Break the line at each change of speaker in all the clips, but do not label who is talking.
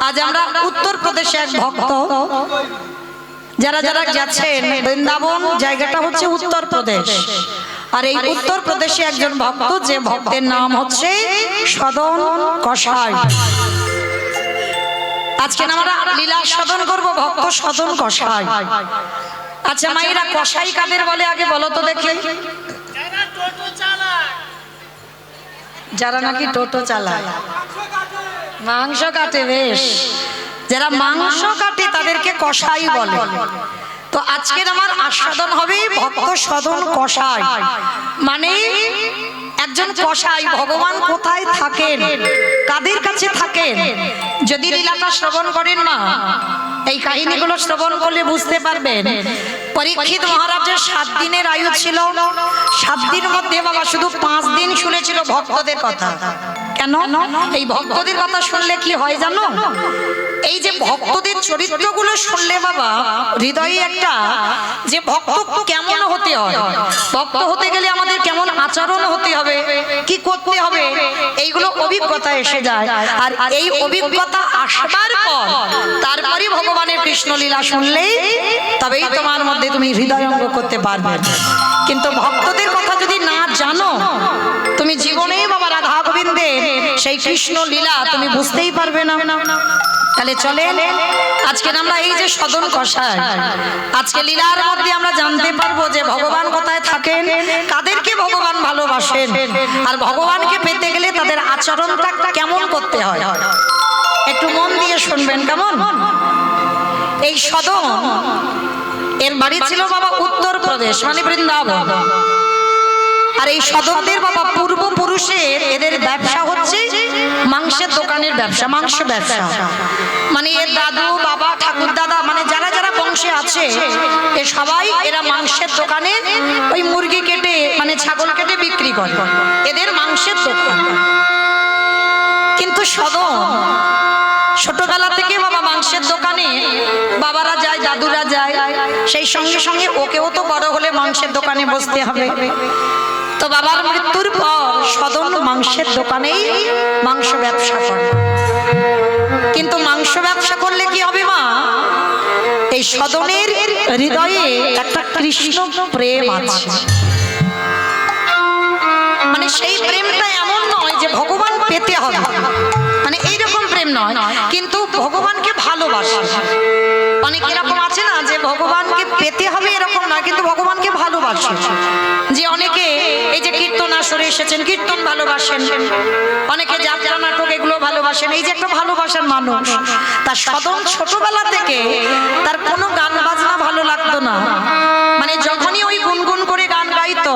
আজ আমরা উত্তর প্রদেশে এক ভক্ত যারা যারা যাচ্ছেন, বৃন্দাবন জায়গাটা হচ্ছে উত্তর প্রদেশ, আর এই উত্তর প্রদেশে একজন ভক্ত, যে ভক্তের নাম হচ্ছে সদন কসাই। আজকে আমরা লীলা সদন করব ভক্ত সদন কসাই। আচ্ছা মায়েরা, কসাই কাদের বলে আগে বলো তো দেখি? যারা নাকি টোটো চালায়, মাংস কাটে, বেশ, যারা মাংস কাটে তাদেরকে কসাই বলে। তো আজকের আমার আস্বাদন হবে ভক্ত সদন কসাই, মানে একজন কসাই। ভগবান কোথায় থাকেন, কাদের কাছে থাকেন, যদি লীলাটা শ্রবণ করেন না, এই কাহিনীগুলো শ্রবণ করলে বুঝতে পারবেন। পরীক্ষিত মহারাজের 7 দিনের আয়ু ছিল, 7 দিন মধ্যে বাবা শুধু 5 দিন শুনেছিল ভক্তদের কথা। কেন? এই ভক্তদের কথা শুনলে কি হয় জানো? এই যে ভক্তদের চরিত্রগুলো শুনলে বাবা হৃদয়ে একটা, যে ভক্ত কেমন হতে হয়, ভক্ত হতে গেলে আমাদের কেমন আচরণ হতে হবে, কি করতে হবে, এইগুলো অভিজ্ঞতা এসে যায়। আর এই অভিজ্ঞতা আসবার পর তারপরে ভগবানের কৃষ্ণ লীলা শুনলেই তবেই তোমার মধ্যে তুমি হৃদয়ঙ্গ করতে পারবে। কিন্তু ভক্তদের কথা যদি না জানো, তুমি জীবনে বাবা রাধা গোবিন্দের সেই কৃষ্ণ লীলা তুমি বুঝতেই পারবে না। তাহলে চলেন আজকে আমরা এই যে সদন কসাই, আজকে লীলার মধ্যে আমরা জানতে পারবো যে ভগবান কোথায় থাকেন, কাদেরকে ভগবান ভালোবাসেন, আর ভগবানকে পেতে গেলে তাদের আচরণটা কেমন করতে হয়। একটু মন দিয়ে শুনবেন কেমন? এই সদন এর বাড়ি ছিল বাবা উত্তর প্রদেশ, মানে বৃন্দাবন। আর এই সদনদের বাবা পূর্বপুরুষের এদের ব্যবসা হচ্ছে মাংসের দোকানের ব্যবসা, মাংস ব্যবসা। মানে এর দাদু, বাবা, ঠাকুর দাদা, মানে যারা যারা বংশে আছে এ সবাই এরা মাংসের দোকানে ওই মুরগি কেটে, মানে ছাগল কেটে বিক্রি করে, এদের মাংসের দোকান। কিন্তু সদন ছোটবেলা থেকে বাবা মাংসের দোকানে বাবারা যায়, দাদুরা যায়, সেই সঙ্গে সঙ্গে ওকেও তো বড় হলে মাংসের দোকানে বসতে হবে। তো বাবার মৃত্যুর পর সদন মাংসের দোকানেই মাংস ব্যবসা করে। কিন্তু মাংস ব্যবসা করলে কি হবে মা? এই সদনের হৃদয়ে একটা কৃষ্ণ প্রেম আছে। মানে সেই প্রেমটা এমন নয় যে ভগবান পেতে হবে, মানে এইরকম প্রেম নয়, কিন্তু ভগবানকে ভালোবাসে। অনেক এরকম আছে না যে ভগবানকে পেতে হবে এরকম নয়, কিন্তু ভগবানকে ভালোবাসে। যে অনেকে এই যে কীর্তন আসরে এসেছেন, কীর্তন ভালোবাসেন, অনেকে যাত্রা নাটক এগুলো ভালোবাসেন, এই যে একটা ভালোবাসার মানুষ। তার সদন ছোটবেলা থেকে তার কোনো গান বাজনা ভালো লাগতো না, মানে যখনই ওই গুনগুন করে গান গাইতো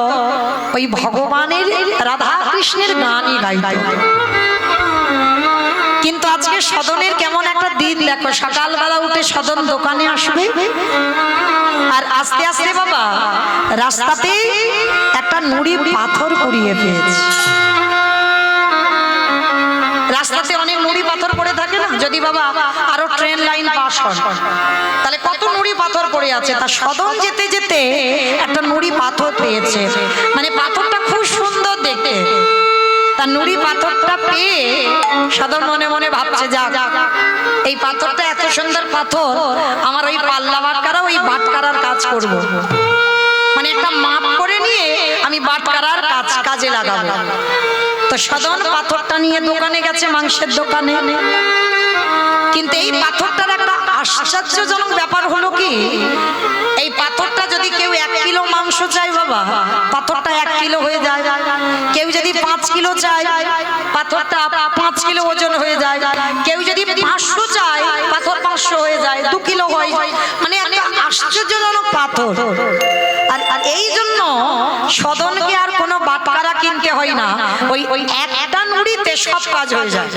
ওই ভগবানের, রাধা কৃষ্ণের গানই গাইতো। কিন্তু আজকে সদনের কেমন একটা দিন দেখো, সকালবেলা উঠে সদন দোকানে আসবে, আর আস্তে আস্তে বাবা রাস্তাতে একটা নুড়ি পাথর কুড়িয়ে পেয়েছে। রাস্তাতে অনেক নুড়ি পাথর পড়ে থাকে না, যদি বাবা আরো ট্রেন লাইন পাস হয় তাহলে কত নুড়ি পাথর পড়ে আছে। তা সদন যেতে যেতে একটা নুড়ি পাথর পেয়েছে, মানে পাথরটা খুব সুন্দর দেখতে। তার নুড়ি পাথরটা পেয়ে সদন মনে মনে ভাবছে, যা এই পাথরটা এত সুন্দর পাথর, আমার ওই পাল্লা বাটকারা, ওই বাটকারার কাজ করব, মানে একটা মাপ করে নিয়ে আমি বাটকারার কাজে লাগাবো। তো সদন পাথরটা নিয়ে দোকানে গেছে, মাংসের দোকানে। কিন্তু এই পাথরটার একটা আশ্চর্যজনক ব্যাপার হলো কি, এই পাথরটা যদি কেউ 1 কিলো মাংস চায় বাবা, পাথরটা 1 কিলো হয়ে যায়। কেউ যদি 5 কিলো চায়, পাথরটা 5 কিলো ওজন হয়ে যায়। কেউ যদি 500 চায়, পাথর 500 হয়ে যায়, 2 কিলো হয়। মানে একটা আশ্চর্যজনক পাথর। আর এই জন্য সদনকে আর কোনো বাটকারা কিনতে হয় না, ওই একটা নুড়িতে সব কাজ হয়ে যায়।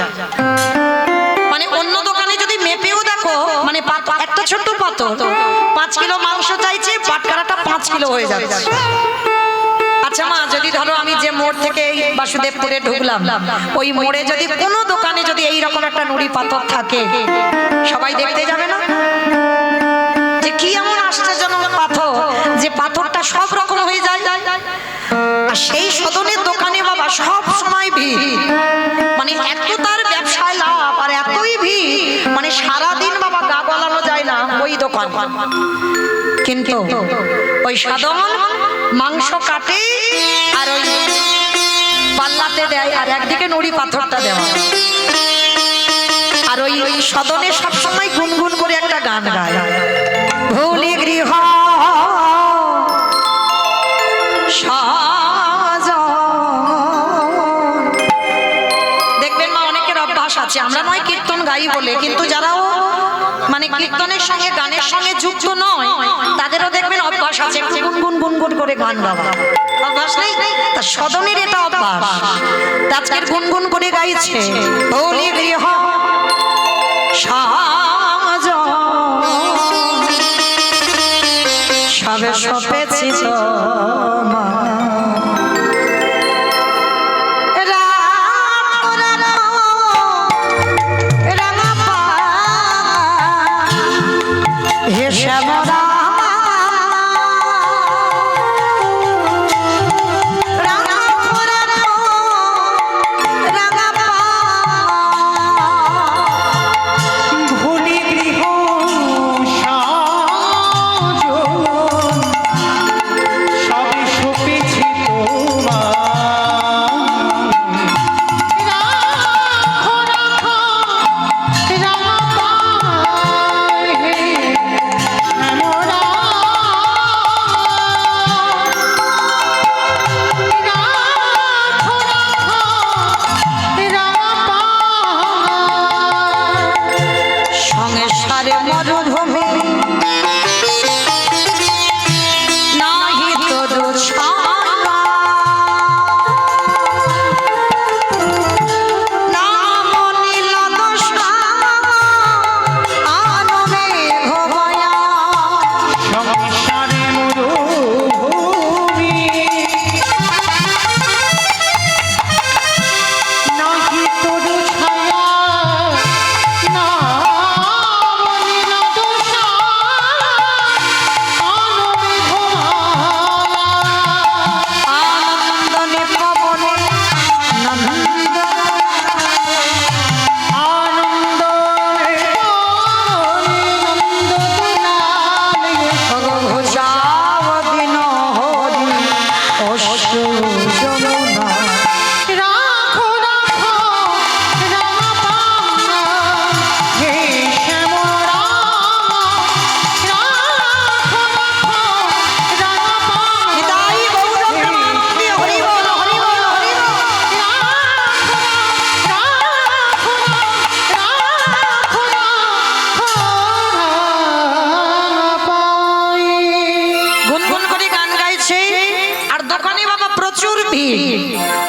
মানে অন্য দোকানে যদি মেপেও দেখো, মানে একটা ছোট্ট পাথর 5 কিলো মাংস চাইছে, বাটকারাটা 5 কিলো হয়ে যাচ্ছে। আচ্ছা মা, যদি ধরো আমি যে মোড় থেকে বাসুদেবপুরে ঢুকলাম, ওই মোড়ে যদি কোনো দোকানে যদি এইরকম একটা নুড়ি পাথর থাকে, সবাই দেখতে যাবে না যে কি এমন আশ্চর্যজনক পাথর, যে পাথরটা সব রকম হয়ে যায়। আর সেই সদনের দোকানে বাবা সব সময় ভিড়, মানে এত তার ব্যবসায় লাভ আর এতই ভিড়, মানে ওই দোকান, কিন্তু ওই সাধন মাংস কাটে আর ওই পাল্লাতে দেয়, আর একদিকে নুড়ি পাথরটা দেওয়া। আর ওই সদনে সবসময় গুনগুন করে একটা গান গায়, ভুলি গৃহ দেখবেন মা অনেকের অভ্যাস আছে, আমরা নয় কীর্তন গাই বলে, কিন্তু যারাও মানে কীর্তনের সঙ্গে গানের সঙ্গে যুক্ত নয় তাদেরও দেখবেন অভ্যাস আছে গুনগুন গুনগুন করে গান গাওয়া। অভ্যাস নেই, তা সদনের এটা অভ্যাস। আজকের গুনগুন করে গাইছে, ভুলি গৃহ সবে সপেছি হে শ্যামরা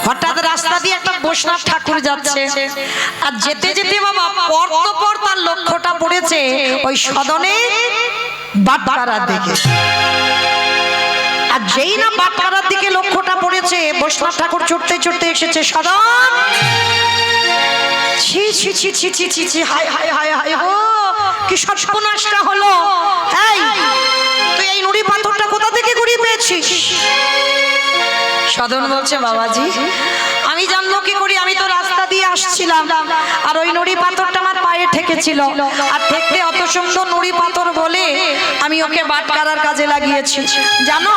হঠাৎ রাস্তা দিয়ে একটা বৈষ্ণব ঠাকুর যাচ্ছে, আর যেতে যেতে বাবা পর তার লক্ষ্যটা পড়েছে ওই সদনে বাটপাড়ার দিকে। আর যেই না বাটপাড়ার দিকে লক্ষ্যটা পড়েছে, বৈষ্ণব ঠাকুর ছুটতে ছুটতে এসেছে সদন। ছি ছি ছি ছি ছি ছি ছি, হায় হায় হায় হায়, ও কি সর্বনাশটা হলো! এই তুই এই নুড়ি পাথরটা কোথা থেকে কুড়িয়ে পেয়েছিস? সদন বলছে, বাবাজি আমি জানবো কি করি, আমি তো রাস্তা দিয়ে আসছিলাম আর ওই নুড়ি পাথরটা আমার পায়ে ঠেকেছিল, আর ঠেকতে অত সুন্দর নুড়ি পাথর বলে আমি ওকে বাটকারার কাজে লাগিয়েছি। জানো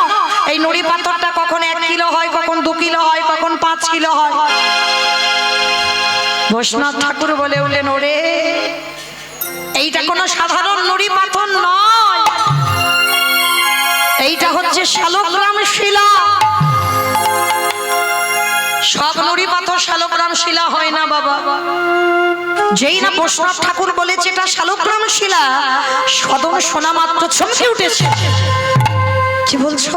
এই নুড়ি পাথরটা কখন 1 কিলো হয়, কখন 2 কিলো হয়, কখন 5 কিলো হয়। বৈষ্ণব ঠাকুর বলে উঠলেন, ওরে এইটা কোনো সাধারণ নুড়ি পাথর নয়, এইটা হচ্ছে শালগ্রাম শিলা। সব নুড়ি পাথর শালগ্রাম শিলা হয় না বাবা। যেই না বৈষ্ণব ঠাকুর বলেছে এটা শালগ্রাম শিলা, সদন শোনা মাত্র চমকে উঠেছে। কি বলছো?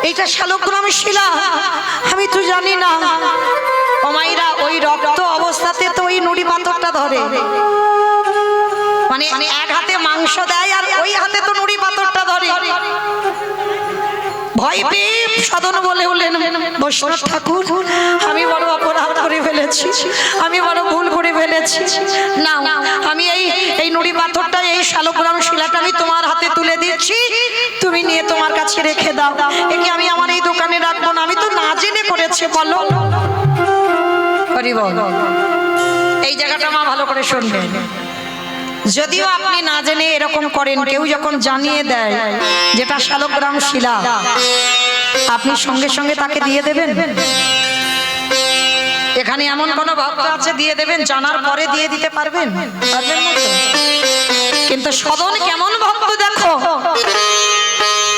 এইটা শালগ্রাম শিলা? আমি তো জানি না। ও মাইরা, ওই রক্ত অবস্থাতে তো ওই নুড়ি পাথরটা ধরে, মানে এক হাতে মাংস দেয় আর ওই হাতে তো নুড়ি পাথরটা ধরে। ভয় পেয়ে সদন বলে উঠলেন, বৈষ্ণব ঠাকুর আমি বড় অপরাধ করে ফেলেছি, আমি বড় ভুল করে ফেলেছি। না, আমি এই নুড়ি পাথরটা, এই শালগ্রাম শিলাটা আমি তোমার হাতে তুলে দিচ্ছি, তুমি নিয়ে তোমার কাছে রেখে দাও। একে আমি আমার এই দোকানে রাখবো না, আমি তো না জেনে করেছি। বলো হরি বল। এই জায়গাটা মা ভালো করে শুনবেন। যদিও আপনি না জেনে এরকম করেন, কেউ যখন জানিয়ে দেয় যেটা শালগ্রাম শিলা, আপনি সঙ্গে সঙ্গে তাকে দিয়ে দেবেন? এখানে এমন কোন ভক্ত আছে দিয়ে দেবেন, জানার পরে দিয়ে দিতে পারবেন? পারবেন না তো। কিন্তু সদন কেমন ভক্ত দেখো,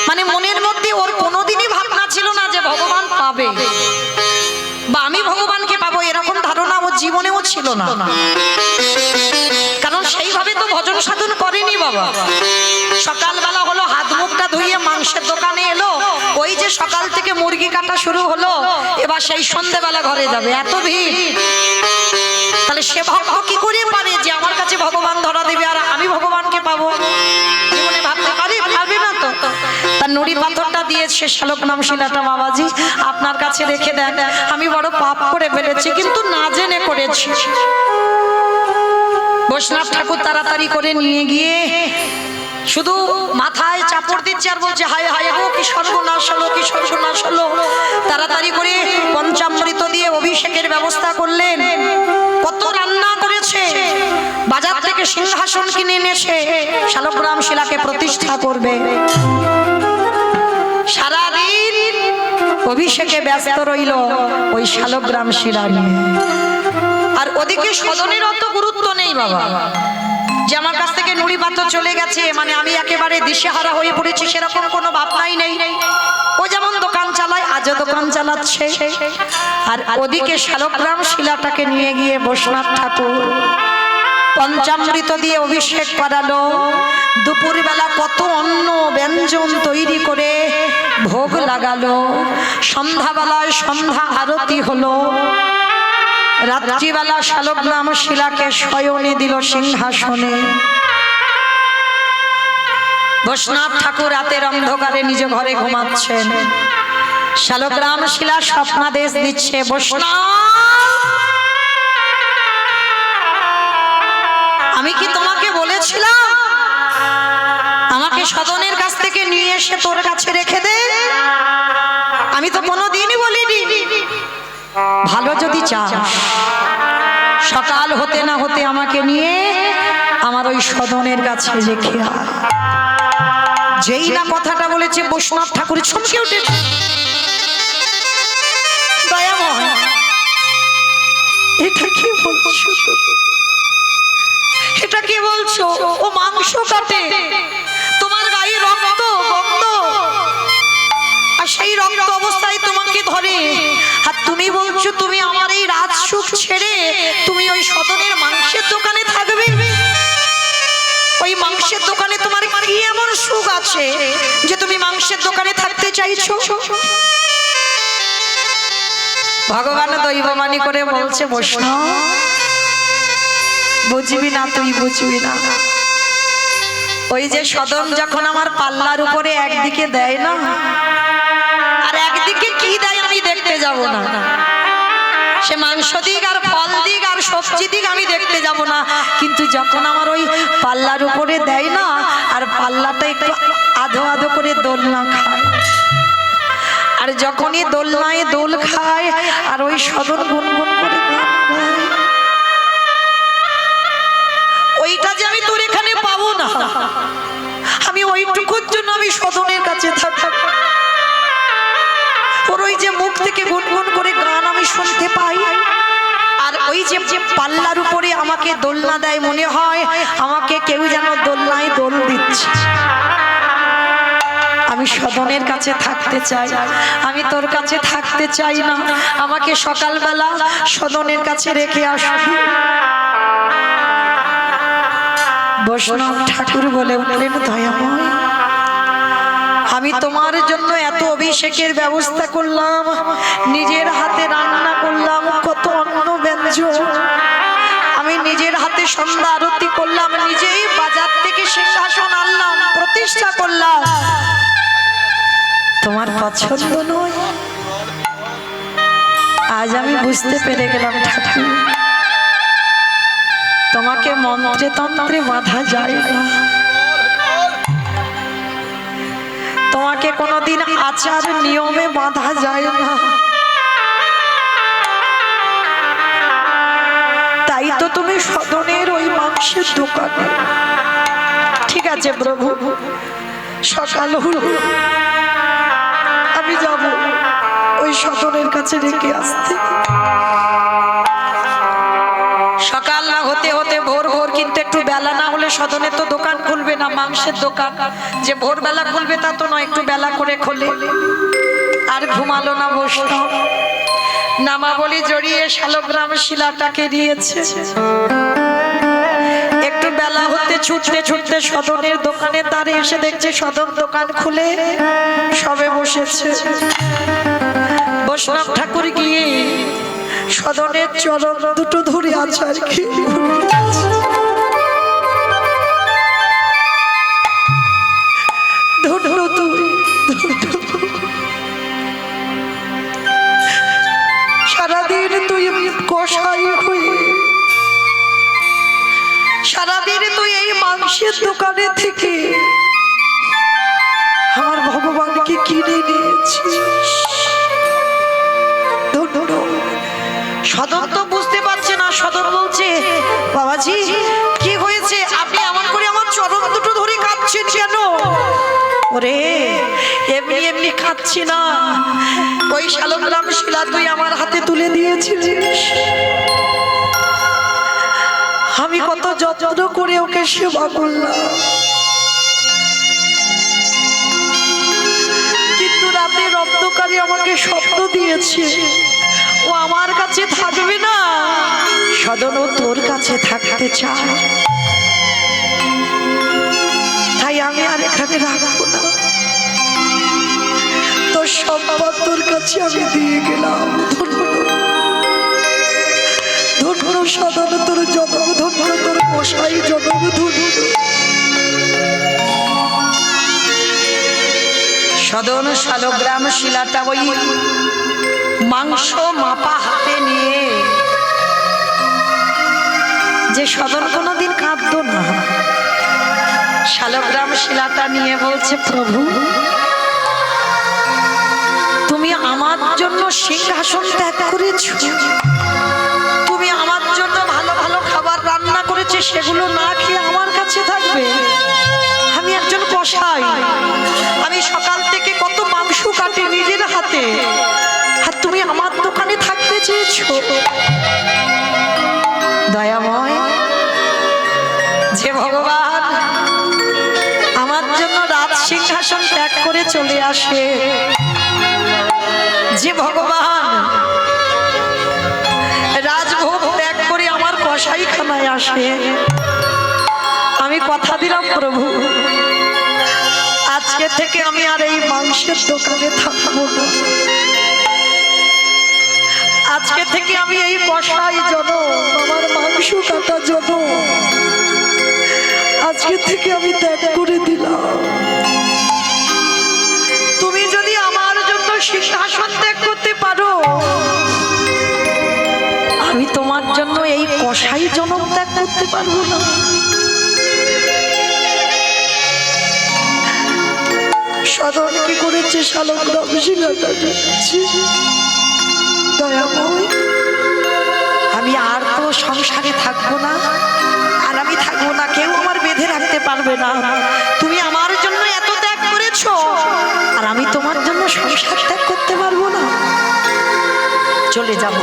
মানে মনের মধ্যে ওর কোনোদিনই ভাবনা ছিল না যে ভগবান পাবে বা আমি ভগবানকে পাবো, এরকম ধারণা ওর জীবনেও ছিল না। কারণ সেইভাবে তো ভজন সাধন করেনি বাবা। সকালবেলা হলো, হাত মুখটা ধুইয়ে মাংসের দোকানে এলো, ওই যে সকাল থেকে মুরগি কাটা শুরু হলো, এবার সেই সন্ধ্যেবেলা ঘরে যাবে, এত ভিড়। তাহলে সে ভক্ত কি করে পারে যে আমার কাছে ভগবান ধরা দেবে আর আমি ভগবানকে পাবো? জীবনে ভাবতে পারি? পারবে না তো। তার নুড়ি পাথরটা দিয়েছে শালগ্রাম শিলাটা, বাবাজি আপনার কাছে রেখে দেন, আমি বড় পাপ করে ফেলেছি কিন্তু না জেনে করেছি। বৈষ্ণব ঠাকুর তাড়াতাড়ি করে নিয়ে গিয়ে শুধু মাথায় চাপড় দিচ্ছে আর বলছে হায় হায় হো, কি সর্বনাশ হলো, কি সর্বনাশ হলো। তাড়াতাড়ি করে পঞ্চামৃত দিয়ে অভিষেকের ব্যবস্থা করলেন। কত রান্না করেছে, বাজার থেকে সিংহাসন কিনে এনেছে, শালগ্রাম শিলাকে প্রতিষ্ঠা করবে। সারাদিন অভিষেকে ব্যস্ত রইল ওই শালগ্রাম শিলা নিয়ে। আর ওদিকে সদনের অত গুরুত্ব নেই বাবা, যে আমার কাছ থেকে নুড়ি পাথর চলে গেছে মানে আমি একেবারে দিশেহারা হয়ে পড়েছি, সেরকম কোনো ভাবনাই নেই। ও যেমন দোকান চালায়, আজও দোকান চালাচ্ছে। আর ওদিকে শালগ্রাম শিলাটাকে নিয়ে গিয়ে বৈষ্ণব ঠাকুর পঞ্চামৃত দিয়ে অভিষেক করালো। দুপুরবেলা কত অন্ন ব্যঞ্জন তৈরি করে ভোগ লাগালো। সন্ধ্যাবেলায় সন্ধ্যা আরতি হলো। রাত্রিবেলা শালগ্রাম শিলাকে শয়নে দিল সিংহাসনে। বৈষ্ণব ঠাকুর রাতের অন্ধকারে নিজ ঘরে ঘুমাচ্ছেন। শালগ্রাম শিলা স্বপ্নাদেশ দিচ্ছে, বৈষ্ণব আমি কি তোমাকে বলেছিলাম আমাকে সদনের কাছ থেকে নিয়ে এসে তোর কাছে রেখে দে? আমি তো কোনোদিনই বলিনি। ভালো যদি চাস সকাল হতে না হতে আমাকে নিয়ে আমার ওই সদনের কাছে রেখে আয়। যেই না কথাটা বলেছে বৈষ্ণব ঠাকুর চমকে উঠে, দয়াময় এটা কি বলছো? এটা কি বলছো? ও মাংস কাটে, তোমার গায়ে রক্ত গন্ধ, আর সেই রক্ত অবস্থায় তোমাকে ধরে, আর তুমি বলছো তুমি আমার এই রাত সুখ ছেড়ে তুমি ওই সদনের মাংসের দোকানে থাকবে? ওই মাংসের দোকানে তোমার কি এমন সুখ আছে যে তুমি মাংসের দোকানে থাকতে চাইছো? ভগবান দৈববাণী করে বলছে, বৈষ্ণব বুঝবি না, তুই বুঝবি না। ওই যে সদন যখন আমার পাল্লার উপরে একদিকে দেয় না, আর একদিকে কি দেয় আমি দেখতে যাব না। সে মাংস দিক আর ফল দিক আর সবজি দিক আমি দেখতে যাব না, কিন্তু যখন আমার ওই পাল্লার উপরে দেয় না, আর পাল্লাটা একটু আধো আধো করে দোলনা খায়, আর যখনই দোলনায় দোল খায় আর ওই সদন গুনগুন করে ওইটা যে আমি তোর এখানে পাবো না, আমি ওইটুকুর জন্য আমি সদনের কাছে থাকতাম। ওর ওই যে মুখ থেকে গুনগুন করে গান আমি শুনতে পাই, আর ওই যে পাল্লার উপরে আমাকে দোলনা দেয়, মনে হয় আমাকে কেউ যেন দোলনায় দোল দিচ্ছে। আমি সদনের কাছে থাকতে চাই, আমি তোর কাছে থাকতে চাই না। আমাকে সকালবেলা সদনের কাছে রেখে আসবি। বৈষ্ণব ঠাকুর বলে উঠলেন, দয়াময় আমি তোমার জন্য এত অভিষেকের ব্যবস্থা করলাম, নিজের হাতে রান্না করলাম, কত অন্ন ব্যঞ্জন, আমি নিজের হাতে সন্ধ্যা আরতি করলাম, নিজেই বাজার থেকে সিংহাসন আনলাম, প্রতিষ্ঠা করলাম, তোমার পছন্দ নয়? আজ আমি বুঝতে পেরে গেলাম ঠাকুর, তোমাকে মন্ত্রে তন্ত্রে বাঁধা যায় না, তোমাকে কোনোদিন আচার নিয়মে বাঁধা যায় না। তাই তাই তো তুমি সদনের ওই মাংসের দোকানে। ঠিক আছে প্রভু, সকাল হলো, আমি যাব ওই সদনের কাছে রেখে আসতে। সকাল না হতে হতে ভোর ভোর, কিন্তু একটু বেলা না হলে সদনে তো দোকান খুলবে না, মাংসের দোকান যে ভোরবেলা খুলবে তা তো নয়, একটু বেলা করে খোলে। আর ঘুমালো না, বসলো, নামাবলি জড়িয়ে শালগ্রাম শিলাটাকে দিয়েছে। একটু বেলা হতে ছুটতে ছুটতে সদনের দোকানে দাঁড়িয়ে এসে দেখছে সদন দোকান খুলে সবে বসেছে। বৈষ্ণব ঠাকুর গিয়ে সদনের চরণ দুটো ধরে আছে আর কি। সারাদিন তুই কষাই হয়ে, সারাদিন তুই এই মাংসের দোকানে থেকে আমার ভগবানকে কিনে নিয়েছিস। সদর তো বুঝতে পারছে না। সদর বলছে, বাবাজি কি হয়েছে, আপনি এমন করে আমার চরণ দুটো ধরে কাঁদছেন কেন? ওরে এমনি এমনি খাচ্ছি না, ওই শালগ্রাম শিলা তুই আমার হাতে তুলে দিয়েছিলিস, আমি কত যত্ন করে ওকে সেবা করলাম, কিন্তু রাতের অন্ধকারে আমাকে স্বপ্ন দিয়েছে ও আমার কাছে থাকবে না, সদন ও তোর কাছে থাকতে চায়, তাই আমি আর এখানে রাখবো না, তোর সম্পদ তোর কাছে আমি দিয়ে গেলাম। ধন্য সদন তোর জন্ম, ধন্য তোর মশাই জন্ম, ধন্য। সদন শালগ্রাম শিলাটা ওই মাংস মাপা হাতে নিয়ে, যে সদন কোনোদিন কাঁদতো না, শালগ্রাম শিলাটা নিয়ে বলছে, প্রভু তুমি আমার জন্য সিংহাসন ত্যাগ করেছ, তুমি আমার জন্য ভালো ভালো খাবার রান্না করেছে, সেগুলো না খেয়ে আমার কাছে থাকবে? আমি একজন কসাই, আমি সকাল থেকে কত মাংস কাটি নিজের হাতে, আর তুমি আমার দোকানে থাকতে চেয়েছো? দয়াময় যে ভগবান আমার জন্য রাজ সিংহাসন ত্যাগ করে চলে আসে, যে ভগবান রাজভোগ ত্যাগ করে আমার কসাইখানায় আসে, আমি কথা দিলাম প্রভু আজকে থেকে আমি আর এই মাংসের দোকানে থাকবো না, আজকে থেকে আমি এই কসাই জন, আমার মাংস কাটা জন, আজকে থেকে আমি ত্যাগ করে দিলাম। তুমি যদি আমার জন্য সিংহাসন ত্যাগ করতে পারো, আমি তোমার জন্য এই কসাই জনম ত্যাগ করতে পারবো না। সদন কি করেছে, শালগ্রাম শিলাটা দিয়েছে। দয়াময় আমি আর তো সংসারে থাকবো না, আর আমি থাকবো না, কেউ আমার বেঁধে রাখতে পারবে না, তুমি আমার জন্য এত ত্যাগ করেছো, আর আমি তোমার জন্য সংসার ত্যাগ করতে পারবো না। চলে যাব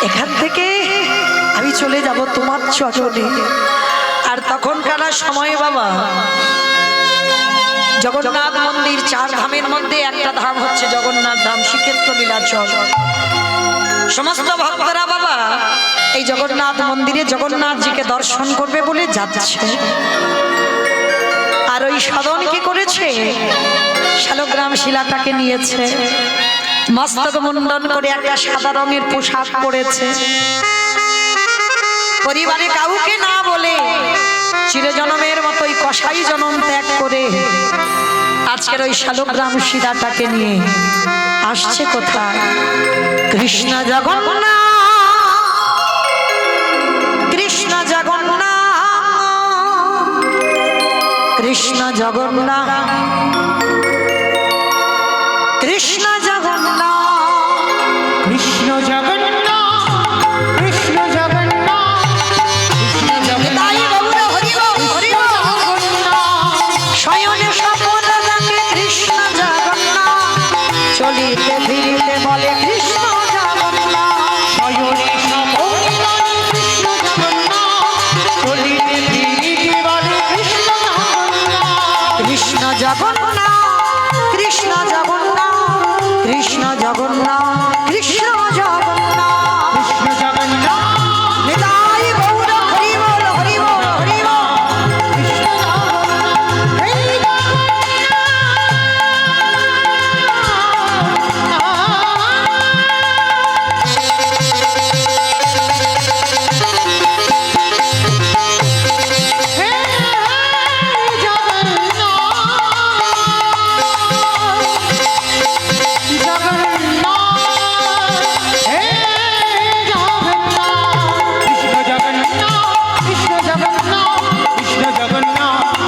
এখান থেকে, আমি চলে যাব তোমার চরণে। আর তখনকার সময় বাবা, জগন্নাথ মন্দির 4 ধামের মধ্যে একটা ধাম হচ্ছে জগন্নাথ ধাম, শ্রীক্ষেত্র লীলাচল। সমস্ত ভক্তরা বাবা এই জগন্নাথ মন্দিরে জগন্নাথজিকে দর্শন করবে বলে যাচ্ছে। আর ওই সদন কি করেছে, শালগ্রাম শিলাটাকে নিয়েছে, মস্তক মুন্ডন করে একটা সাদা রঙের পোশাক পরেছে, পরিবারে কাউকে না বলে চিরজনমের মতোই কসাই জনম ত্যাগ করে আজকের ওই শালগ্রাম শিলাটাকে নিয়ে আসছে কোথায়? কৃষ্ণ জগন্নাথ, কৃষ্ণ জগন্নাথ, কৃষ্ণ জগন্নাথ, কৃষ্ণ জগন্নাথ, কৃষ্ণ জগন্নাথ, কৃষ্ণ জগন্নাথ, কৃষ্ণ জগন্নাথ কৃষ্ণ জগন্নাথ
কৃষ্ণ জগন্নাথ
নিতাই গৌর হরি বল হরি বল হরি বল
কৃষ্ণ জগন্নাথ হে
জগন্নাথ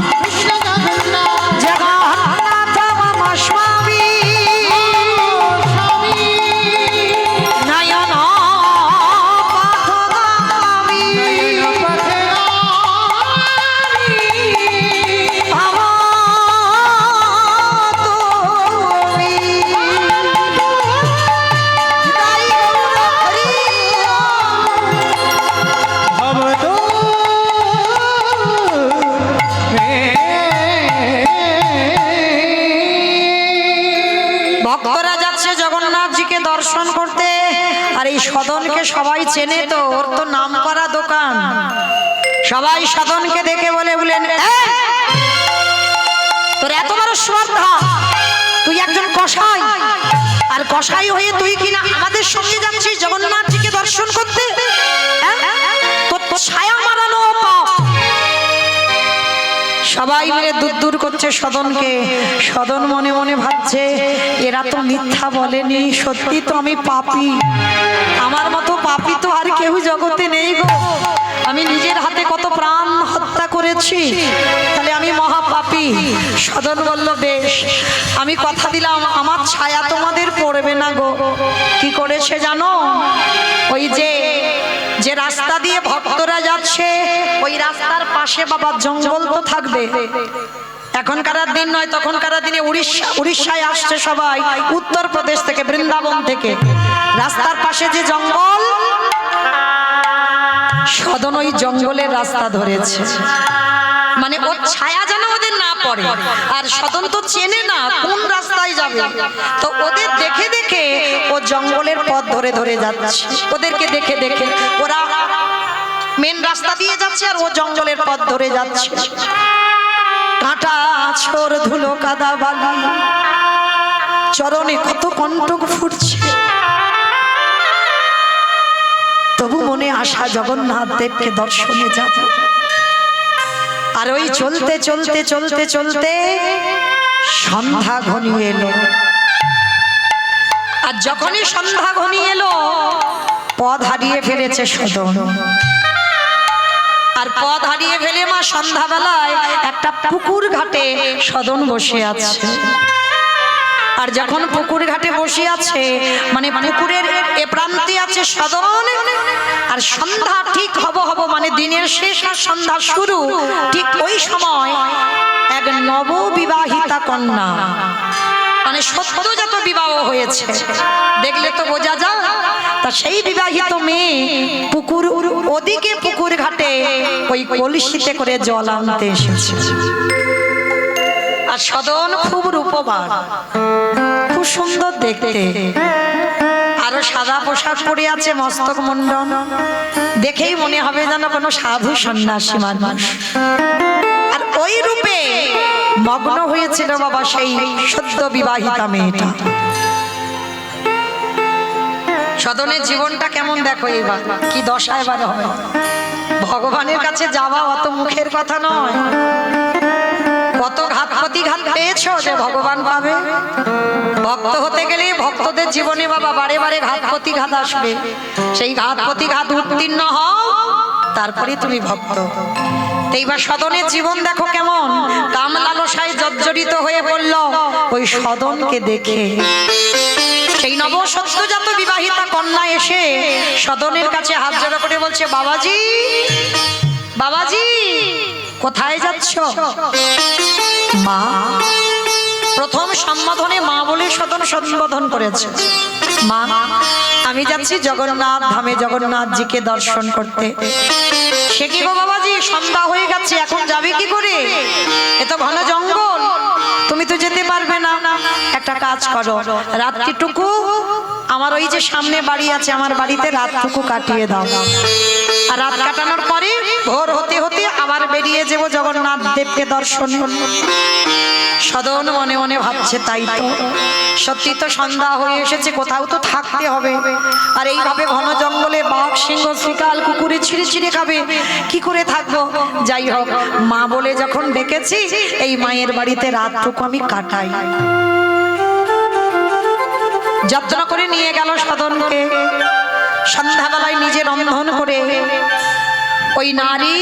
মম স্বামী নয়ন পথগামী ভব তুমি নিতাই গৌর হরি ভক্তরা যাচ্ছে জগন্নাথজিকে দর্শন করতে। আর এই সদনকে সবাই চেনে, তো ওর তো নাম করা দোকান। সবাই সদনকে দেখে বলেন, তোর এত বড় শ্রদ্ধা, তুই একজন কসাই, আর কসাই হয়ে তুই কিনা আমাদের সঙ্গে যাচ্ছিস জগন্নাথজিকে দর্শন করতে? তোর ছায়া মারানো পাপ। সবাই মিলে দূর দূর করছে সদনকে। সদন মনে মনে ভাবছে, এরা তো মিথ্যা বলেনি, সত্যি তো আমি পাপী। আমার মতো পাপী তো আর কেউ জগতে নেই গো। আমি নিজের হাতে কত প্রাণ হত্যা করেছি, তাহলে আমি মহাপাপী। সদন বলল, বেশ, আমি কথা দিলাম আমার ছায়া তোমাদের পড়বে না গো। কি করেছে জানো? ওই যে রাস্তা দিয়ে ভক্তরা যাচ্ছে, ওই রাস্তার পাশে বাবা জঙ্গল তো থাকবে। এখনকার দিন নয়, তখনকার দিনে উড়িষ্যায় আসছে সবাই উত্তরপ্রদেশ থেকে, বৃন্দাবন থেকে। রাস্তার পাশে যে জঙ্গল, সদন ওই জঙ্গলের রাস্তা ধরেছে, মানে ওর ছায়া যেন ওদের না পড়ে। আর সদন তো চেনে না কোন রাস্তায় যাবে, তো ওদের দেখে দেখে ও জঙ্গলের পথ ধরে ধরে যাচ্ছে। ওদেরকে দেখে দেখে ওরা মেন রাস্তা দিয়ে যাচ্ছে, আর ও জঙ্গলের পথ ধরে যাচ্ছে। কাঁটা ছোর ধুলো কাদা বালি, চরণে কত কণ্টক ফুটছে, তবু মনে আশা জগন্নাথ দেবকে দর্শনে যাব। আর ওই চলতে চলতে চলতে চলতে সন্ধ্যা ঘনিয়ে এলো। আর যখনই সন্ধ্যা ঘনিয়ে এলো, পথ হারিয়ে ফেলেছে সদন। আর পথ হারিয়ে ফেলে মা সন্ধ্যাবেলায় একটা পুকুর ঘাটে সদন বসে আছে। আর যখন পুকুর ঘাটে বসে আছে, মানে পুকুরের এ প্রান্তে আছে সদন, আর সন্ধ্যা ঠিক হব মানে দিনের শেষ আর সন্ধ্যা শুরু, ঠিক ওই সময় এক নববিবাহিতা কন্যা, মানে সদ্যজাত বিবাহ হয়েছে, দেখলে তো বোঝা যায়। তা সেই বিবাহিত মেয়ে পুকুর ওদিকে পুকুর ঘাটে ওই কলসিতে করে জল আনতে এসেছে। আর সদন খুব রূপবান, খুব সুন্দর দেখতে, আরো সাদা পোশাক পরে আছে, মস্তক মুন্ডন, দেখেই মনে হবে যেন কোনো সাধু সন্ন্যাসী মানুষ। আর ওই রূপে মগ্ন হয়েছিল বাবা সেই সদ্য বিবাহিতা মেয়েটা। সদনের জীবনটা কেমন দেখো, এবার কি দশা এবার হবে। ভগবানের কাছে যাওয়া অত মুখের কথা নয়। কত ঘাত প্রতিঘাত পেয়েছো যে ভগবান পাবে? ভক্ত হতে গেলে ভক্তদের জীবনে বাবা বারে বারে ঘাত প্রতিঘাত আসবে। সেই ঘাত প্রতিঘাত উত্তীর্ণ হও, তারপরে তুমি ভক্ত। এইবার সদনের জীবন দেখো কেমন, কাম লালসায় জর্জরিত হয়ে পড়ল ওই সদনকে দেখে। সেই নবসদ্যজাত বিবাহিতা কন্যা এসে সদনের কাছে হাত জোড়া করে বলছে, বাবাজি বাবাজি কোথায় যাচ্ছ? মা। প্রথম সম্বোধনে মা বলে সদন সম্বোধন করেছে। মা, আমি যাচ্ছি জগন্নাথ ধামে জগন্নাথজিকে দর্শন করতে। সে কি গো বাবাজি, সন্ধ্যা হয়ে গেছে, এখন যাবে কি করে? এ তো ঘন জঙ্গল, তুমি তো যেতে পারবে না। একটা একটা কাজ করো, রাত্রিটুকু আমার ওই যে সামনে বাড়ি আছে, আমার বাড়িতে রাতটুকু কাটিয়ে দাও। আর রাত কাটানোর পরে ভোর হতে হতে আবার বেরিয়ে যাবো জগন্নাথ দেবকে দর্শনে। সদন মনে মনে ভাবছে, তাই তো, সত্যি তো সন্ধ্যা হয়ে এসেছে, কোথাও তো থাকতে হবে। আর এইভাবে ঘন জঙ্গলে বাঘ, সিংহ, শিকাল, কুকুরে ছিঁড়ে ছিঁড়ে খাবে, কি করে থাকবো? যাই হোক, মা বলে যখন ডেকেছি, এই মায়ের বাড়িতে রাতটুকু আমি কাটাই। যত্ন করে নিয়ে গেল সদনকে। সন্ধ্যাবেলায় নিজে রন্ধন করে ওই নারী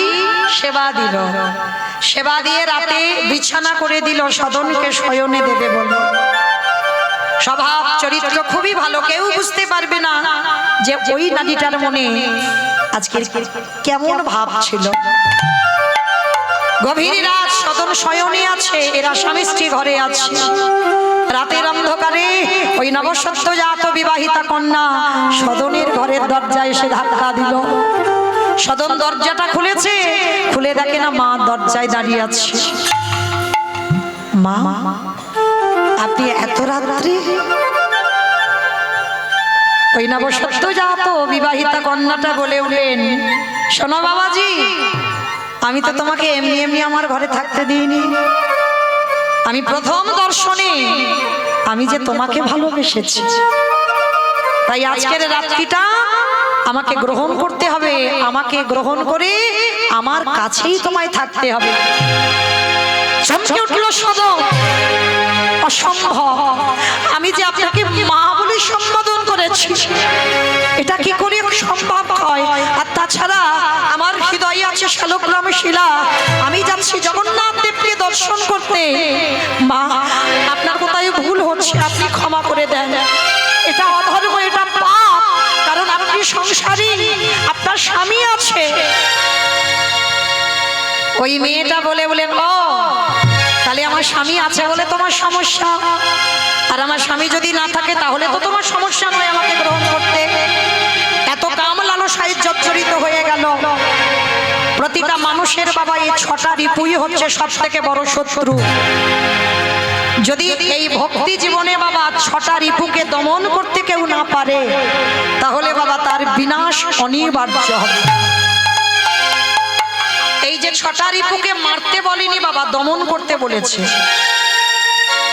সেবা দিল। সেবা দিয়ে রাতে বিছানা করে দিল, সদনকে শয়নে দেবে বলে। স্বভাব চরিত্র খুবই ভালো, কেউ বুঝতে পারবে না যে ওই নারীটার মনে আজকে কেমন ভাব ছিল। গভীর রাত, সদন শয়নে আছে, এরা স্বামী স্ত্রী ঘরে আছে। রাতের অন্ধকারে ওই নবসদ্যজাত বিবাহিতা কন্যা সদনের ঘরের দরজায় এসে ধাক্কা দিল। সদন দরজাটা খুলেছে, খুলে দেখে না মা দরজায় দাঁড়িয়ে আছে। মা, আপনি এত রাত্রে? ওই নবসদ্যজাত বিবাহিতা কন্যাটা বলে উঠলেন, শোনো বাবাজি, আমি তো তোমাকে এমনি এমনি আমার ঘরে থাকতে দিইনি। আমি প্রথম দর্শনে আমি যে তোমাকে ভালোবেসেছি, তাই আজকের রাত্রিটা আমাকে গ্রহণ করতে হবে। আমাকে গ্রহণ করে আমার কাছেই তোমায় থাকতে হবে। চমকে উঠল সদন, অসম্ভব, আমি যে আপনাকে মা বলে সম্বোধন করেছি, এটা কি করে সম্ভব হয়? আর তাছাড়া আমার হৃদয়ে আছে শালগ্রাম শিলা, আমি যাচ্ছি জগন্নাথ দেবকে দর্শন করতে। মা, আপনার কোথায় ভুল হচ্ছে, আপনি ক্ষমা করে দেন। এটা অধর্ম, এটা পাপ, কারণ আপনি সংসারী, আপনার স্বামী আছে। ওই মেয়েটা বলে বলেন, ও তাহলে আমার স্বামী আছে বলে তোমার সমস্যা, আর আমার স্বামী যদি না থাকে তাহলে তো তোমার সমস্যা নয় আমাকে গ্রহণ করতে। এত কাম লালসায় জর্জরিত হয়ে গেল। প্রতিটা মানুষের বাবা এই 6টা রিপুই হচ্ছে সব থেকে বড় শত্রু। যদি এই ভক্তি জীবনে বাবা 6টা রিপুকে দমন করতে কেউ না পারে, তাহলে বাবা তার বিনাশ অনিবার্য হবে। এই যে 6টা রিপুকে মারতে বলেনি বাবা, দমন করতে বলেছে।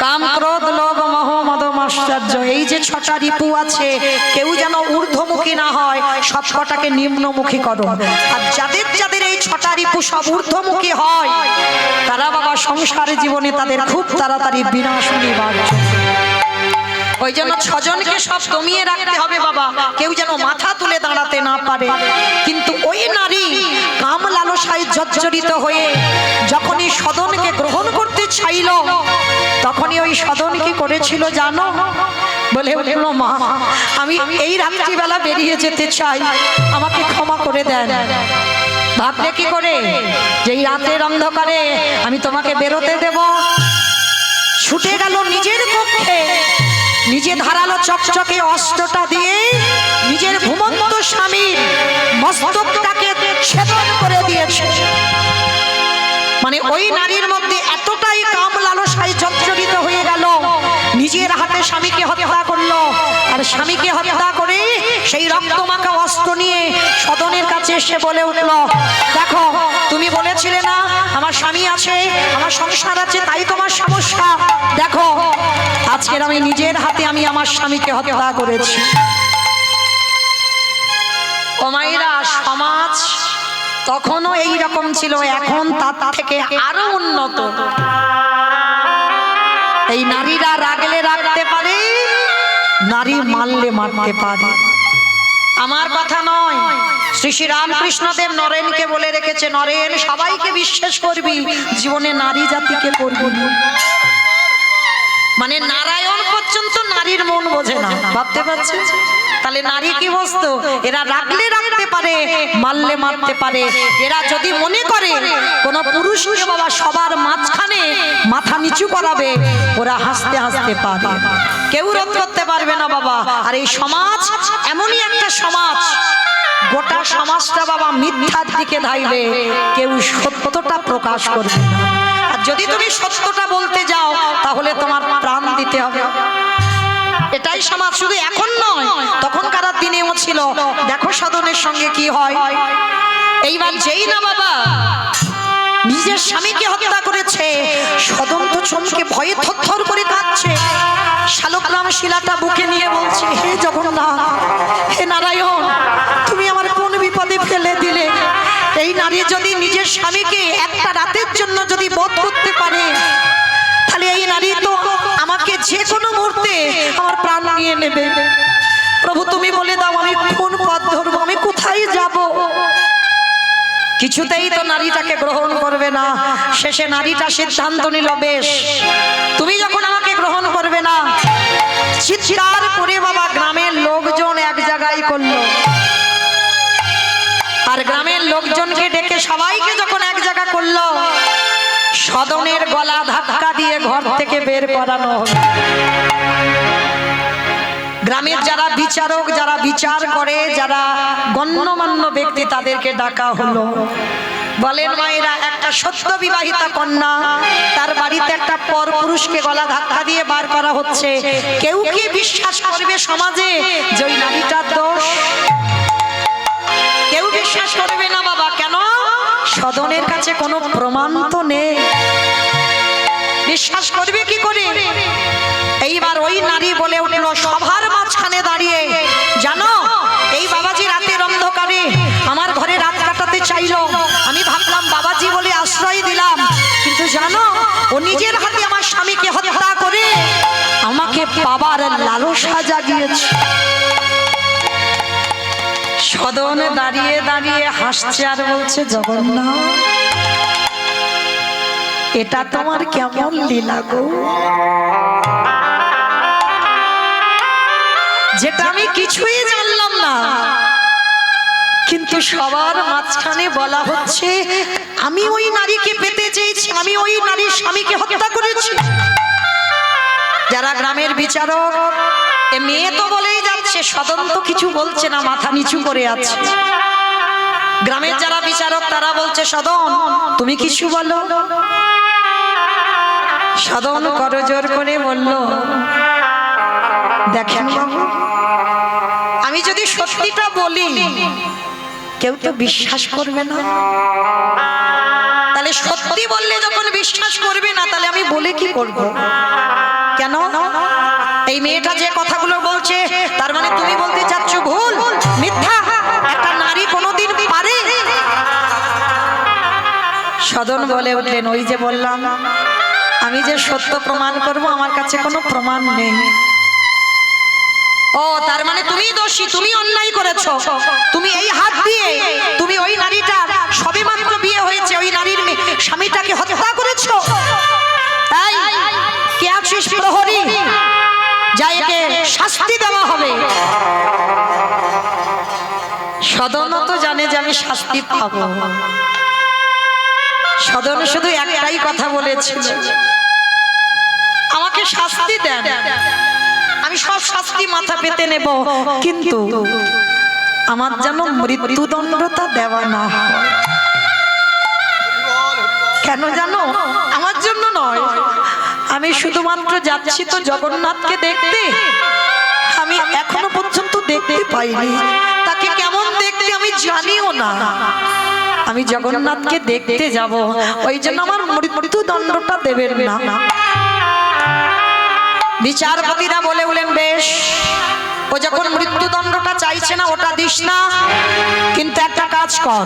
কাম, ক্রোধ, লোভ, মোহ, মদ, মাশ্চর্য, এই যে 6টা রিপু আছে, কেউ যেন ঊর্ধ্বমুখী না হয়, সব কটাকে নিম্নমুখী করো। আর যাদের যাদের এই 6টা রিপু সব ঊর্ধ্বমুখী হয়, তারা বাবা সংসারের জীবনে তাদের খুব তাড়াতাড়ি বিনাশ অনিবার্য। ওই জন্য 6 জনকে সব দমিয়ে রাখতে হবে বাবা, কেউ যেন মাথা তুলে দাঁড়াতে না পারে। কিন্তু ওই নারী কাম লালসায় জর্জরিত হয়ে যখনই সদনকে গ্রহণ করতে চাইল, তখনই ওই সদন কি করেছিল জানো? বলে উঠল, মা, আমি এই রাত্রিবেলা বেরিয়ে যেতে চাই, আমাকে ক্ষমা করে দেন। ভাবলে কি করে যে এই রাতের অন্ধকারে আমি তোমাকে বেরোতে দেব? ছুটে গেল নিজের কক্ষে, নিজে ধারালো চকচকে অস্ত্রটা দিয়ে নিজের ঘুমন্ত স্বামীর মস্তকটাকে ছেদন করে দিয়েছে। মানে ওই নারীর মধ্যে এতটাই কাম লালসায় জর্জরিত হয়ে গেল, নিজের হাতে স্বামীকে হত্যা করলো। আর স্বামীকে হত্যা করে সেই রক্তমাখা অস্ত্র নিয়ে সদনের কাছে এসে বলে উঠল, দেখো, তুমি বলেছিলে না আমার স্বামী আছে, আমার সংসার আছে, তাই তোমার সমস্যা। দেখো, আজকের আমি নিজের হাতে আমি আমার স্বামীকে হত্যা করেছি। ও মায়েরা, সমাজ তখনও এই রকম ছিল, এখন তার থেকে আরো উন্নত। এই নারীরা রাগলে রাখতে পারে, নারী মারলে মারতে পারে। আমার কথা নয়, শ্রী শ্রী রামকৃষ্ণ দেব নরেনকে বলে রেখেছে, নরেন, সবাইকে বিশ্বাস করবি, জীবনে নারী জাতিকে করবি। মানে নারায়ণ পর্যন্ত নারীর মন বোঝে না, ভাবতে পারছেন? তাহলে নারী কি বস্তু? এরা রাখলে রাখতে পারে, মারলে মারতে পারে। এরা যদি মনে করে কোন পুরুষকে বাবা সবার মাঝখানে মাথা নিচু করাবে, ওরা হাসতে হাসতে পারে, কেউ রোধ করতে পারবে না বাবা। আর এই সমাজ এমনই একটা সমাজ, গোটা সমাজটা বাবা মিথ্যার দিকে ধাইবে, কেউ সত্যটা প্রকাশ করবে না। আর যদি তুমি সত্যটা বলতে যাও তাহলে তোমার প্রাণ দিতে হবে। এটাই সমাজ, শুধু এখন নয়, তখনকার দিনেও ছিল। দেখো সাধনের সঙ্গে কি হয়। এইবার যেই না বাবা নিজের স্বামীকে হত্যা করেছে, সদন তো চমকে ভয়ে থরথর করে কাঁদছে। শালগ্রাম শিলাটা বুকে নিয়ে বলছে, হে জগন্নাথ, হে নারায়ণ, তুমি আমার কোন বিপদে ফেলে দিলে। এই নারী যদি নিজের স্বামীকে একটা রাতের জন্য যদি বধ করতে পারে, তাহলে এই নারী তো আমাকে যে কোনো মুহূর্তে আমার প্রাণ নিয়ে নেবে। প্রভু তুমি বলে দাও আমি কোন পথ ধরবো, আমি কোথায় যাব? কিছুতেই তো নারীটাকে গ্রহণ করবে না। শেষে নারীটা সিদ্ধান্ত নিল, বেশ তুমি যখন আমাকে গ্রহণ করবে না, চিৎকার করে বাবা গ্রামের লোকজন এক জায়গায় করলো। আর গ্রামের লোকজনকে ডেকে সবাইকে যখন এক জায়গা করলো, সদনের গলা ধাক্কা দিয়ে ঘর থেকে বের করানো হলো। গ্রামের যারা বিচারক, যারা বিচার করে, যারা গণ্যমান্য ব্যক্তি, তাদেরকে ডাকা হলো। বলেন মায়েরা, একটা সত্য বিবাহিতা কন্যা, তার বাড়িতে একটা পরপুরুষকে গলা ধাক্কা দিয়ে বার করা হচ্ছে। কেউ কি বিশ্বাস করবে সমাজে যে ওই নারীটার দোষ? কেউ বিশ্বাস করবে না বাবা। কেন? সদনের কাছে কোনো প্রমাণ তো নেই। বিশ্বাস করবে কি করে? এইবার ওই নারী বলে উঠলো সভার মাঝখানে দাঁড়িয়ে, জানো এই বাবাজি রাতের অন্ধকারে আমার ঘরে রাত কাটাতে চাইলো। আমি ভাবলাম বাবাজি বলে আশ্রয় দিলাম, কিন্তু জানো ও নিজের হাতে আমার স্বামীকে হত্যা করে আমাকে পাবার লালসা জাগিয়েছে। সদন দাঁড়িয়ে দাঁড়িয়ে হাসছে আর বলছে, জগন্নাথ, এটা তোমার কেমন লীলা গো, যেটা আমি কিছুই জানলাম না, কিন্তু সবার মাঝখানে বলা হচ্ছে আমি ওই নারীকে পেতে চেয়েছি, আমি ওই নারীর স্বামীকে হত্যা করেছি। যারা গ্রামের বিচারক, এ মেয়ে তো বলেই যাচ্ছে, সদন তো কিছু বলছে না, মাথা নিচু করে আছে। গ্রামের যারা বিচারক তারা বলছে, সদন তুমি কিছু বলো। সদন করজোর করে বলল, দেখেন বাবু, আমি যদি সত্যিটা বলি কেউ তো বিশ্বাস করবে না। তাহলে সত্যি বললে যখন বিশ্বাস করবে না, তাহলে আমি বলে কি করব? কেন? এই মেয়েটা যে কথাগুলো বলছে, তার মানে তুমি বলতে চাচ্ছ ভুল, মিথ্যা, একটা নারী কোনোদিন পারে? সদন বলে উঠলেন, ওই যে বললাম আমি যে সত্য প্রমাণ করব, আমার কাছে কোনো প্রমাণ নেই। ও তার মানে তুমি দোষী, তুমি অন্যায় করেছো, তুমি এই হাত দিয়ে তুমি ওই নারীটার সবেমাত্র বিয়ে হয়েছে ওই নারীর স্বামীটাকে হত্যা করেছো। এই কে আছিস প্রহরী, যা একে শাস্তি দেওয়া হবে। সদন তো জানে যে আমি শাস্তি পাবো। সদন শুধু একটাই কথা বলেছিল, আমাকে শাস্তি দেন, আমি সব শাস্তি মাথা পেতে নেব, কিন্তু আমার যেন মৃত্যুদণ্ডটা দেওয়া না হয়। কেন জানো? আমার জন্য নয়, আমি শুধুমাত্র যাচ্ছি তো জগন্নাথকে দেখতে, আমি এখনো পর্যন্ত দেখতে পাইনি, তাকে কেমন দেখতে আমি জানিও না। আমি জগন্নাথকে দেখতে যাব, ওই জন্য আমার মৃত্যুদণ্ডটা দেবেন না। বিচারপতিরা বলে উঠলেন, বেশ, ও যখন মৃত্যুদণ্ডটা চাইছে না ওটা দিস না, কিন্তু একটা কাজ কর,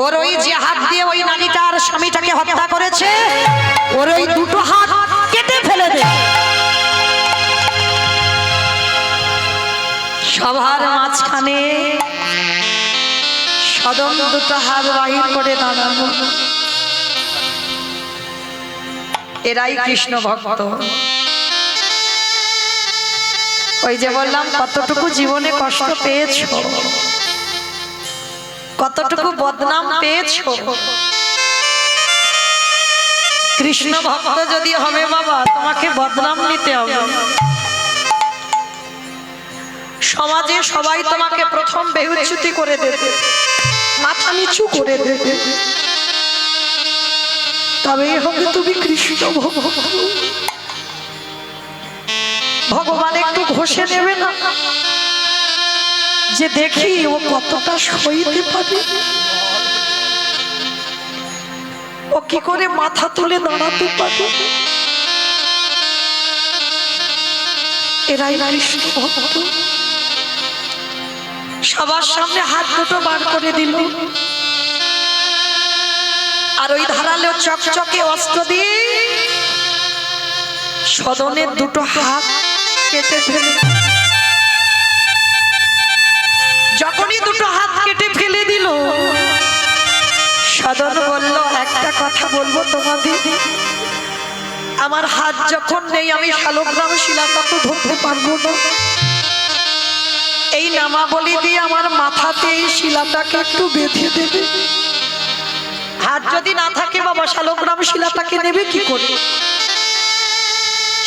ওর ওই যে হাত দিয়ে ওই নারীটার স্বামীটাকে হত্যা করেছে, ওর ওই দুটো হাত কেটে ফেলে দে। সভার মাঝখানে সদন দুটো হাত বাহির করে দাঁড়ানো। এরাই কৃষ্ণ ভক্ত। ওই যে বললাম, কতটুকু জীবনে কষ্ট পেয়েছো, কতটুকু বদনাম পেয়েছো। কৃষ্ণ ভক্ত যদি হবে বাবা, তোমাকে বদনাম নিতে হবে। সমাজে সবাই তোমাকে প্রথম বেহুচ্যুতি করে দেবে, মাথা নিচু করে দেবে। তবেই হবে তুমি কৃষ্ণ ভক্ত। ভগবান একটু ঘষে নেবে না, যে দেখি ও কতটা সইতে পারে, ও কি করে মাথা তুলে দাঁড়াতে পারে। এরাই কৃষ্ণ ভক্ত। সবার সামনে হাত দুটো বার করে দিল, আর ওই ধারালো চকচকে অস্ত্র দিয়ে সদনের দুটো হাত কেটে ফেলে। যখনই দুটো হাত কেটে ফেলে দিল, সদন বলল, একটা কথা বলবো তোমাদের, আমার হাত যখন নেই আমি শালগ্রাম শিলাটা তো ধরতে পারবো না, এই নামাবলী দিয়ে আমার মাথাতে এই শিলাটাকে একটু বেঁধে দেবে। হাত যদি না থাকে বাবা, শালগ্রাম শিলাটাকে নেবে কি করে?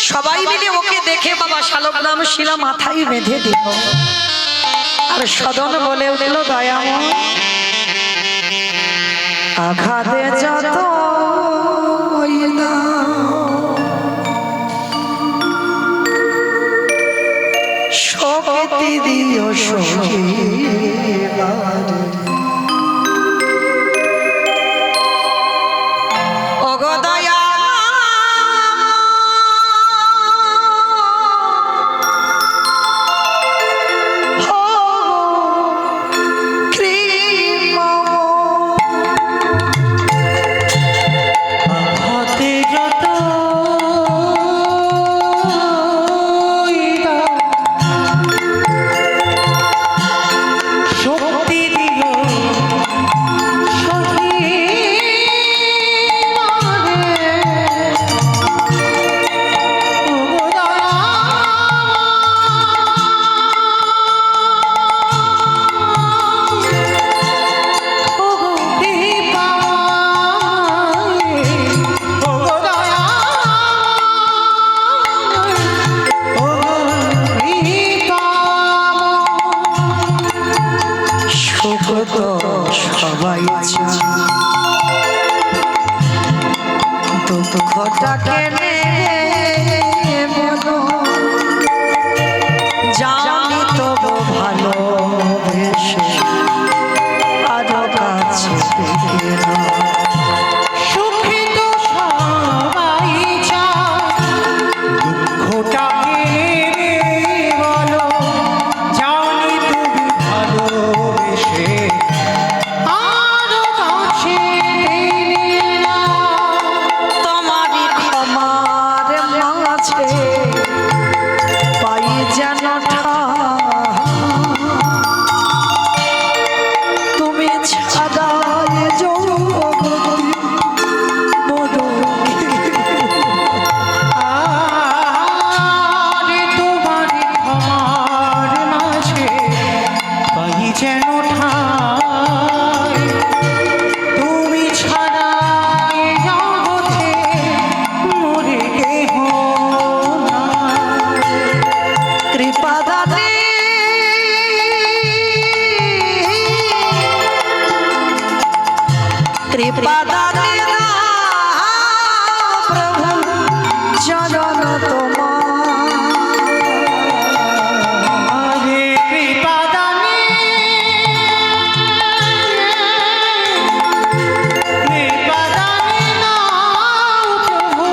সবাই মিলে ওকে দেখে বাবা শালগ্রাম শিলা মাথায় বেঁধে দিল। আর সদন বলে উঠল, দয়াময়, আঘাতে যত শক্তি দিও সখী, ওগো দয়া দুঃখটাকে জানি তবু ভালোবেসে আরো কাছে
সুখে তো সবাই চায়, দুঃখটাকে বলো জানি তুমি ভালোবেসে আরো কাছে টেনে নাও।
তোমারই ক্ষমার মাঝে পাই যেন তুমি ছাড়া
আরে তোমার ক্ষমার মাঝে পাই যেন ঠাঁই, তুমি ছাড়া এ জগতে মোরে কেহ নাই।
কৃপা দানে কৃপা দানে প্রভু চরণ তোমার।
আরে কৃপা দানে নাও প্রভু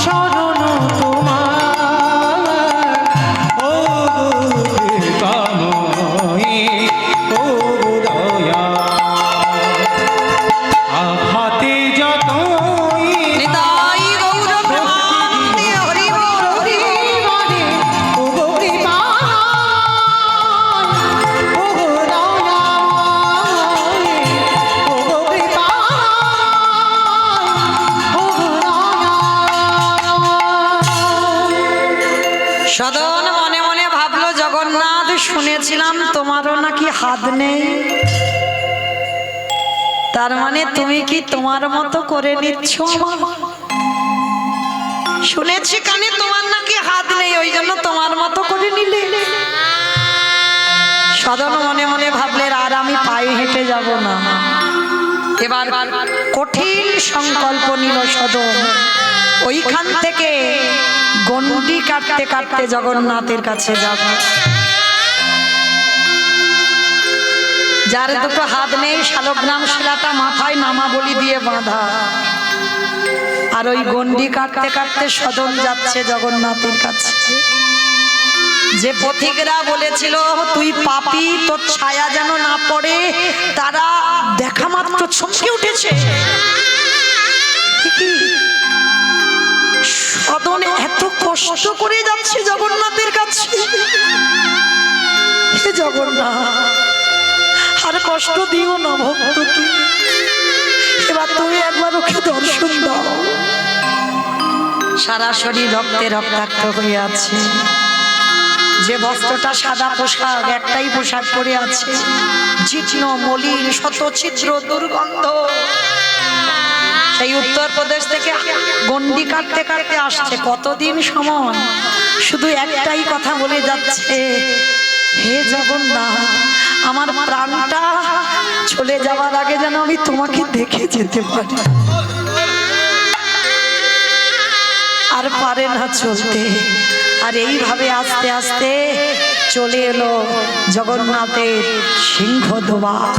চরণ তোমার। ও কৃপাময়ী, ও দয়া, আঘাতে যতই
নিতাই গৌর প্রেমানন্দে হরি বল হরি বল।
ও কৃপাময়, ও দয়াময়, ও কৃপাময়, ও দয়াময়।
সদন মনে মনে ভাবলো, জগন্নাথ শুনেছিলাম তোমারও নাকি হাত নেই, তার মানে তুমি কি তোমার মতো করে নিচ্ছ আমার? শুনেছি কানে তোমার নাকি হাত নেই, ওই জন্য তোমার মতো করে নিলে। সদন মনে মনে ভাবলে, আর আমি পায়ে হেঁটে যাব না, এবার কঠিন সংকল্প নিল সদন, ওইখান থেকে গন্ডি কাটতে কাটতে জগন্নাথের কাছে যাবে। যার দুটো হাত নেই শালগ্রাম শিলাটা মাথায় নামাবলি দিয়ে বাঁধা, আর ওই গন্ডি কাটতে কাটতে সদন যাচ্ছে জগন্নাথের কাছে। যে পথিকরা বলেছিল তুই পাপী, তোর ছায়া যেন না পড়ে, তারা দেখা মাত্র চমকে উঠেছে। সদন এত কষ্ট করে যাচ্ছে জগন্নাথের কাছে। হে জগন্নাথ, আর কষ্ট দিও না ভক্তকে, এবার তুমি একবার ওকে দর্শন দাও। সারা শরীর রক্তে রক্তাক্ত হয়ে আছে, যে বস্ত্রটা সাদা পোশাক, একটাই পোশাক পরে আছে, জীর্ণ মলিন শত ছিদ্র দুর্গন্ধ। সেই উত্তরপ্রদেশ থেকে গন্ডি কাটতে কাটতে আসছে, কতদিন সময় শুধু একটাই কথা বলে যাচ্ছে, হে জগন্নাথ, আমার প্রাণটা চলে যাওয়ার আগে যেন আমি তোমাকে দেখে যেতে পারি। আর পারে না চলতে, আর এইভাবে আস্তে আস্তে চলে এলো জগন্নাথের সিংহদ্বার।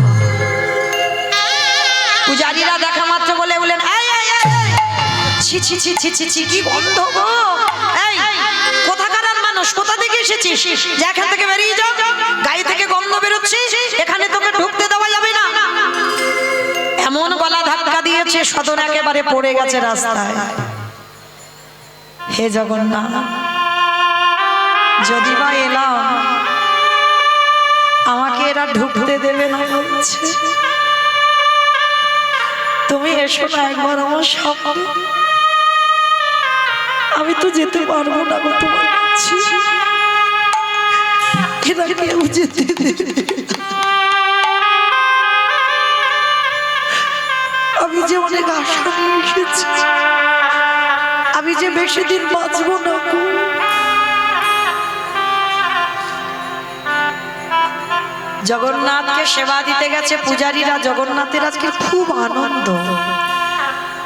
পূজারীরা দেখা মাত্র বলে বলেন, ছি ছি ছি ছি ছি ছি, কি গন্ধ গো! এই কোথাকার মানুষ, কোথা থেকে এসেছিস? যে এখান থেকে বেরিয়ে যাও, গায়ে থেকে গন্ধ বেরোচ্ছে, এখানে তোকে ঢুকতে দেওয়া যাবে না। এমন গলা ধাক্কা দিয়েছে, সদন একেবারে পড়ে গেছে রাস্তায়। হে জগন্নাথ, যদি বা এলাম, আমাকে এরা ঢুকতে দেবে না বলছে। তুমি এসো না একবার আমার সামনে, আমি তো যেতে পারবো না গো তোমার কাছে, এরা কেউ যেতে দেবে। আমি যে অনেক আশা নিয়ে এসেছি, আমি যে বেশি দিন বাঁচবো না গো। জগন্নাথকে সেবা দিতে গেছে পূজারীরা। জগন্নাথের আজকে খুব আনন্দ,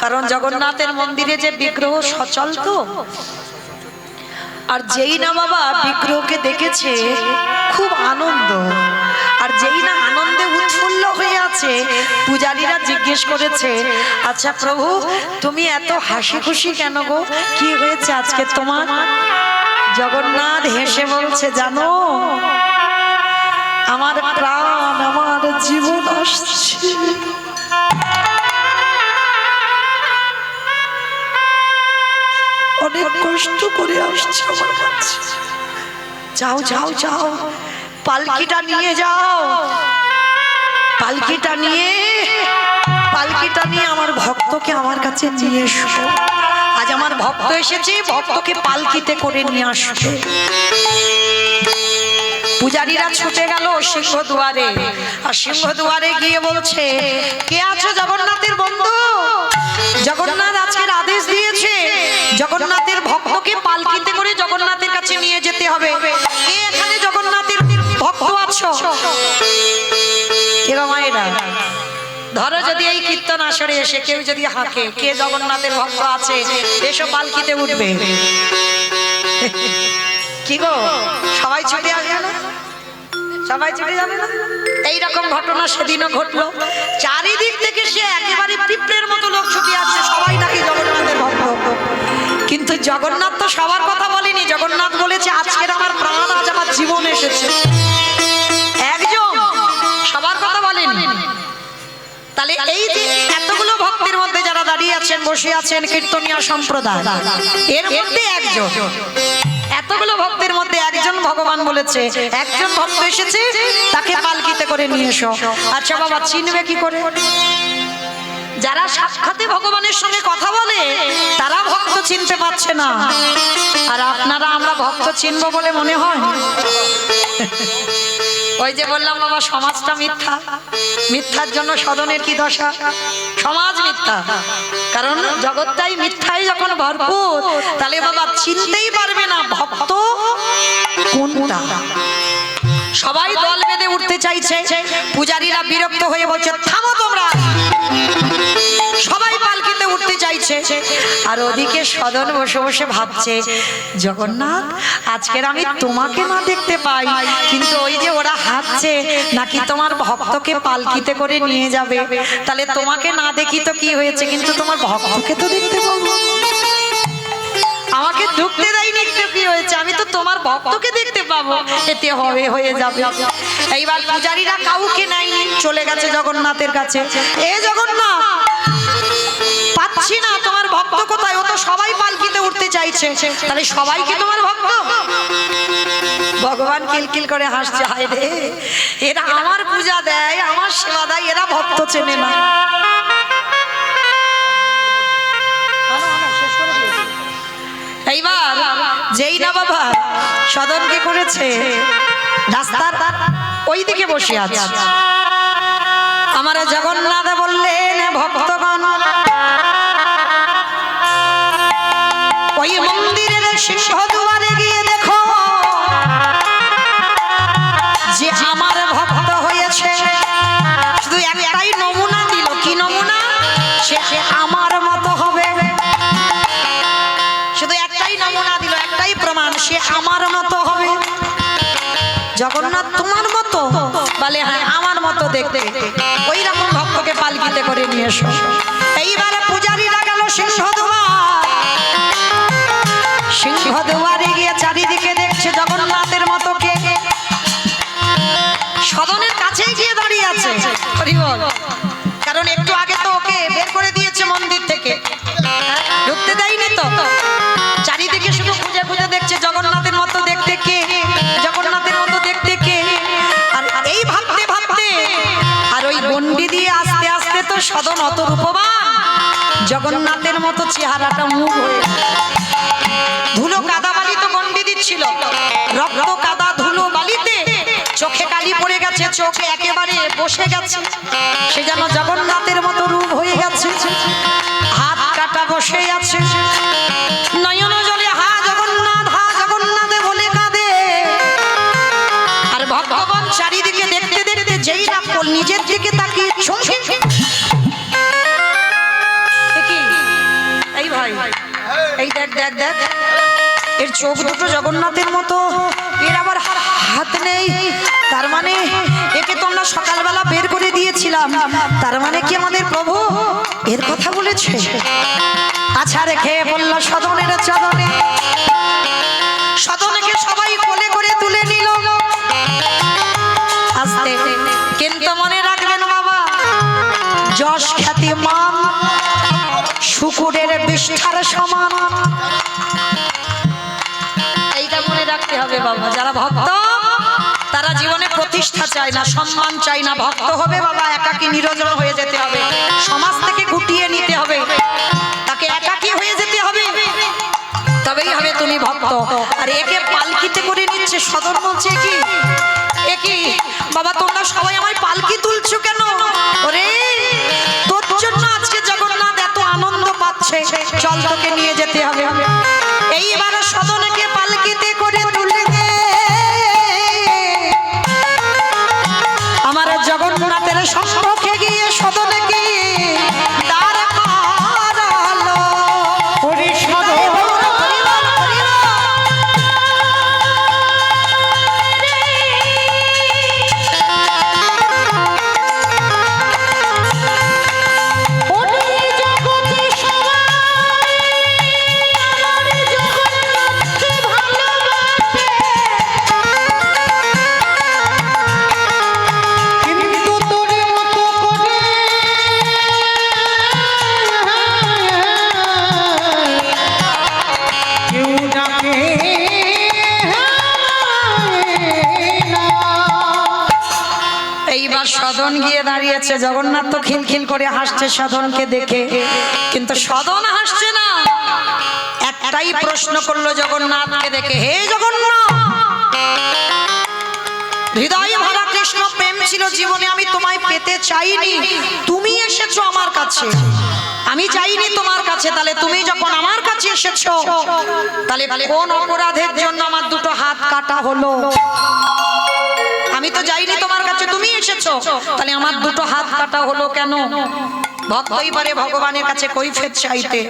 কারণ জগন্নাথের মন্দিরে যে বিগ্রহ সচল তো, আর যেই না বাবা বিগ্রহকে দেখেছে খুব আনন্দ, আর যেই না আনন্দে উৎফুল্ল হয়ে আছে, পূজারীরা জিজ্ঞেস করেছে, আচ্ছা প্রভু, তুমি এত হাসি খুশি কেন গো, কি হয়েছে আজকে তোমার? জগন্নাথ হেসে বলছে, জানো, আমার প্রাণ, আমার জীবন আসছে, অনেক কষ্ট করে আসছে আমার কাছে। যাও যাও যাও, পালকিটা নিয়ে যাও, পালকিটা নিয়ে আমার ভক্তকে আমার কাছে নিয়ে এসো। আজ আমার ভক্ত এসেছে, ভক্তকে পালকিতে করে নিয়ে আসবে। পূজারীরা ছুটে গেল সিংহদুয়ারে, আর সিংহদুয়ারে গিয়ে বলছে, কে আছো জগন্নাথের বন্ধু? জগন্নাথ আজকের আদেশ দিয়েছে, জগন্নাথের ভক্তকে পালকিতে করে জগন্নাথের কাছে নিয়ে যেতে হবে। কে এখানে জগন্নাথের ভক্ত আছো? কে মায়েরা, ধরো যদি এই কীর্তন আসরে এসে কেউ যদি হাঁকে, কে জগন্নাথের ভক্ত আছে, এসো পালকিতে উঠবে। কি গো, সবাই ছুটে আসবে না? সবাই ছুটে যাবে না? এইরকম ঘটনা সেদিনও ঘটলো। চারিদিক থেকে সে একেবারে পিঁপড়ের মতো লোক ছুটে আসছে, সবাই নাকি জগন্নাথের ভক্ত। কিন্তু জগন্নাথ তো সবার কথা বলেনি, জগন্নাথ বলেছে, আজকের আমার প্রাণ, আজ আমার জীবন এসেছে। একজন সবার কথা বলেনি। তাহলে এই যে এতগুলো ভক্তের মধ্যে যারা দাঁড়িয়ে আছেন, বসে আছেন, কীর্তনীয় সম্প্রদায়, এর মধ্যে একজন, এতগুলো ভক্তের মধ্যে একজন ভগবান বলেছে, একজন ভক্ত এসেছে, তাকে পালকিতে করে নিয়ে এসো। আচ্ছা বাবা, চিনবে কি করে? যারা সাক্ষাতে ভগবানের সঙ্গে কথা বলে তারা ভক্ত চিনতে পারছে না, আর আপনারা আমরা ভক্ত চিনবো বলে মনে হয়? ওই যে বললাম বাবা, সমাজটা মিথ্যা, মিথ্যার জন্য সদনের কি দশা? সমাজ মিথ্যা, কারণ জগৎটাই মিথ্যাই যখন ভরপুর, তাহলে বাবা চিনতেই পারবে না ভক্ত কোনটা। সবাই দল বেঁধে পালকিতে উঠতে চাইছে। পূজারীরা বিরক্ত হয়ে বলছে, থামো তোমরা, সবাই পালকিতে উঠতে চাইছে। আর ওদিকে সদন বসে বসে ভাবছে, জগন্নাথ আজকের আমি তোমাকে না দেখতে পাই, কিন্তু ওই যে ওরা হাঁটছে, নাকি তোমার ভক্তকে পালকিতে করে নিয়ে যাবে। তাহলে তোমাকে না দেখি তো কি হয়েছে, কিন্তু তোমার ভক্তকে তো দেখতে পাবো। আমাকে ঢুকতে দেয়নি তো কি হয়েছে, আমি তো তোমার ভক্তকে দেখতে পাবো, এতে হবে হয়ে যাবে। এইবার পূজারীরা কাউকে নেয়নি, চলে গেছে জগন্নাথের কাছে। এ জগন্নাথ, পাচ্ছি না, তোমার ভক্ত কোথায়? ও তো সবাই পালকিতে উঠতে চাইছে, তাহলে সবাই কি তোমার ভক্ত? ভগবান কিলকিল করে হাসছে, হায় রে, এরা আমার পূজা দেয়, আমার সেবা দেয়, এরা ভক্ত চেনে না। এইবার যেই না বাবা সদন কি করেছে, রাস্তার ওই দিকে বসে আছে। আমার জগন্নাথ বললেন, ভক্তগণ, ওই মন্দিরের সিংহদুয়ারে গিয়ে দেখো, যে আমার ভক্ত হয়েছে। শুধু একটাই নমুনা দিল, কি নমুনা? সে আমার মতো হবে। শুধু একটাই নমুনা দিল, একটাই প্রমাণ, সে আমার মতো হবে। জগন্নাথ তোমার মতো? বলে হ্যাঁ, আমার মতো দেখতে। ওই রকম ভক্তকে পালকিতে করে নিয়ে এসো। এইবারে পূজারীরা গেল সিংহদুয়ার। সিংহদুয়ারে গিয়ে চারিদিকে দেখছে জগন্নাথের মতো কে। সদনের কাছেই গিয়ে দাঁড়িয়ে আছে, হরি বল। কারণ একটু আগে তো ওকে বের করে দিয়েছে মন্দির থেকে, ঢুকতে দেয়নি তো। চারিদিকে শুধু খুঁজে খুঁজে দেখছে জগন্নাথের মতো দেখতে কে, জগন্নাথের মতো দেখতে কে। আর এই ভাবতে ভাবতে, আর ওই গন্ডি দিয়ে আস্তে আস্তে তো সদন অত রূপবান, জগন্নাথের মতো চেহারাটা মুখ হয়ে, ধুলো কাদা বালি তো গন্ডি দিচ্ছিল, রক্ত কাদা ধুলো বালিতে চোখে কালি পড়ে গেছে, চোখে একেবারে বসে গেছে, সে যেন জগন্নাথের মতো রূপ হয়ে গেছে। হাত কাটা বসে আছে, নয়ন জলে হা জগন্নাথ, হা জগন্নাথে বলে কাঁদে। আর ভগবান চারিদিকে দেখতে দেখতে যেই না নিজের দিকে তাকিয়ে চমকে, এই ভাই, এই দেখ দেখ দেখ, এর চোখ দুটো জগন্নাথের মতো, এর আবার হাত নেই। তার মানে একে তো আমরা সকালবেলা বের করে দিয়েছিলাম, তার মানে কি আমাদের প্রভু এর কথা বলেছে? আচ্ছা রেখে বলল সদনের চরণে। সদনকে সবাই কোলে করে তুলে নিল আস্তে, কিন্তু মনে রাখবেন বাবা, যশ খ্যাতি মান শুকুরের বিষ্ঠার সমান। এইটা মনে রাখতে হবে বাবা। যারা ভক্ত তারা জীবনে প্রতিষ্ঠা চায় না, সম্মান চায় না। ভক্ত হবে বাবা, একাকী নিরঞ্জন হয়ে যেতে হবে, সমাজ থেকে গুটিয়ে নিতে হবে, তাকে একাকী হয়ে যেতে হবে, তবেই হবে তুমি ভক্ত। আর একে পালকিতে করে নিচ্ছে সদর, বলছে কি একই বাবা, তোমরা সবাই আমায় পালকি তুলছো কেন? ওরে তোর জন্য আজকে জগন্নাথ এত আনন্দ পাচ্ছে, চল তোকে নিয়ে যেতে হবে। এইবার সদনকে পালকিতে করে তুলে দে, আমার জগন্নাথের সম্মুখে গিয়ে সদনে গিয়ে দাঁড় করালো।
ওরে সদন,
সদন গিয়ে দাঁড়িয়েছে। জগন্নাথ তো খিলখিল করে হাসছে সদনকে দেখে, কিন্তু সদন হাসছে না। একটাই প্রশ্ন করলো জগন্নাথকে দেখে, হে জগন্নাথ, হৃদয়ে ভরা কৃষ্ণ প্রেম ছিল জীবনে, আমি তোমায় পেতে চাইনি, তুমি এসেছো আমার কাছে, আমি চাইনি তোমার কাছে। তাহলে তুমি যখন আমার কাছে এসেছো, তাহলে কোন অপরাধের জন্য আমার দুটো হাত কাটা হলো? আমি তো যাইনি তোমার কাছে, তুমি এসেছো, তাহলে আমার দুটো হাত কাটা হলো কেন? ভক্তই পারে ভগবানের কাছে কৈফিয়ত চাইতে,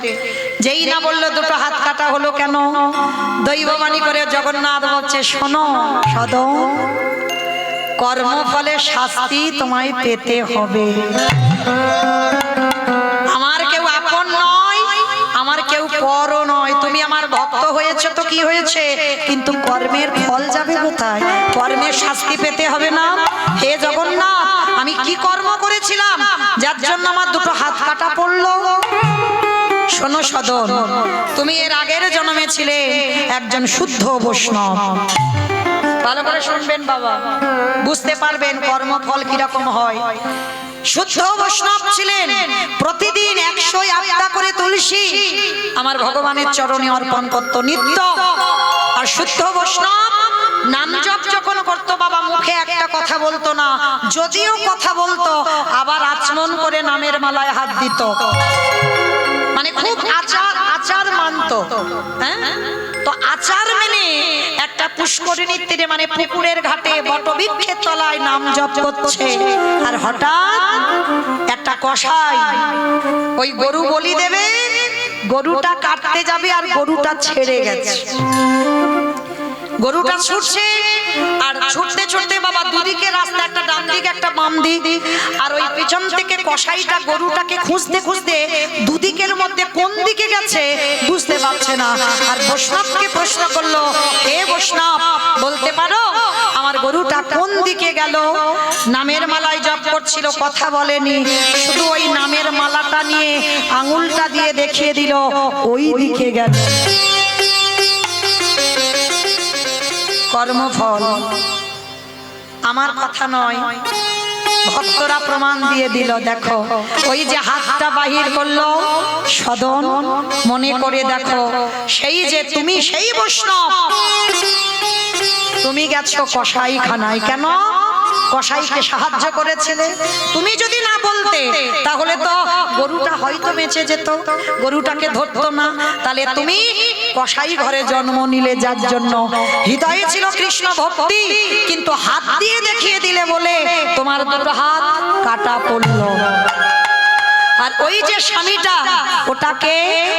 যেই না বললো দুটো হাত কাটা হলো কেন, দৈববাণী করে জগন্নাথ বলছে, শোনো সদন, কর্মফলে শাস্তি তোমায় পেতে হবে। আমার কেউ আপন নয়, আমার কেউ পরও নয়, তুমি আমার ভক্ত হয়েছে তো কি হয়েছে, কিন্তু কর্মের ফল যাবে কোথায়? কর্মের শাস্তি পেতে হবে না? হে জগন্নাথ, আমি কি কর্ম করেছিলাম যার জন্য আমার দুটো হাত কাটা পড়লো? শোনো সদন, তুমি এর আগের জন্মে ছিলে একজন শুদ্ধ বৈষ্ণব। ভালো করে শুনবেন বাবা, বুঝতে পারবেন কর্মফল কিরকম হয়। শুদ্ধ বৈষ্ণব ছিলেন, প্রতিদিন 108টা করে তুলসী আমার ভগবানের চরণে অর্পণ করত নিত্য। আর শুদ্ধ বৈষ্ণব নাম জপ যখন করতো বাবা, মুখে একটা কথা বলতো না, যদিও কথা বলতো আবার আচমন করে নামের মালায় হাত দিত, মানে খুব আচার মানতো। হ্যাঁ, তো আচার মেনে একটা পুষ্করিণীর তীরে মানে পুকুরের ঘাটে বটবৃক্ষের তলায় নাম জপ করছে, আর হঠাৎ একটা কসাই ওই গরু বলি দেবে, গরুটা কাটতে যাবে আর গরুটা ছেড়ে গেছে। গরুটা ছুটছে আর ছুটতে ছুটতে বাবা দুদিকে রাস্তা, একটা ডান দিক একটা বাম দিক, আর ওই পিছন থেকে কসাইটা গরুটাকে খুঁজতে খুঁজতে দুদিকের মধ্যে কোন দিকে গেছে বুঝতে পারছে না। আর বৈষ্ণবকে প্রশ্ন করলো, হে বৈষ্ণব, বলতে পারো আমার গরুটা কোন দিকে গেল? নামের মালায় জপ করছিল, কথা বলেনি, শুধু ওই নামের মালাটা নিয়ে আঙুলটা দিয়ে দেখিয়ে দিল ওই দিকে গেল। কর্মফল আমার কথা নয়, ভক্তরা প্রমাণ দিয়ে দিল। দেখো ওই যে হাতটা বাহির করলো, সদন মনে করে দেখো, সেই যে তুমি সেই বৈষ্ণব, তুমি গেছো কসাইখানায়। কেন? কসাইকে সাহায্য করেছিলে। তুমি যদি না বলতে তাহলে তো গরুটা হয়তো বেঁচে যেত, গরুটাকে ধরতো না। তাহলে তুমি কসাই ঘরে জন্ম নিলে, যার জন্য হৃদয়ে ছিল কৃষ্ণ ভক্তি, কিন্তু হাত দিয়ে দেখিয়ে দিলে বলে তোমার দুটো হাত কাটা পড়লো। আর ওই যে স্বামীটা,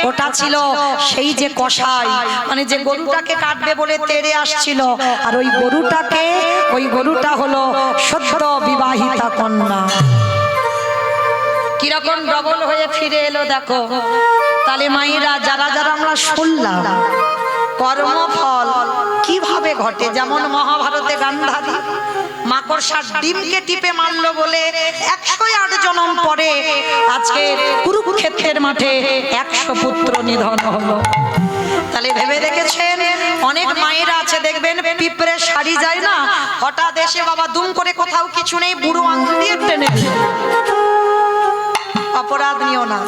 ওটা ছিল সেই যে কসাই, মানে যে গরুটাকে কাটবে বলে তেড়ে আসছিল। আর ওই গরুটা হলো সদ্য বিবাহিতা কন্যা। কিরকম ডবল হয়ে ফিরে এলো দেখো। তাহলে মায়েরা, যারা যারা আমরা শুনলাম কর্মফল কিভাবে ঘটে, যেমন মহাভারতে গান্ধারী মাকড়সার ডিমকে টিপে মারলো বলে 108 জনম পরে আজকে কুরুক্ষেত্রের মাঠে 100 পুত্র নিধন হলো। তাহলে ভেবে দেখেছেন, অনেক মায়েরা আছে দেখবেন পিঁপড়ে শাড়ি যায় না, হঠাৎ এসে বাবা দুম করে কোথাও কিছু নেই, বুড়ো আঙুল দিয়ে টেনে অপরাধ নিও না।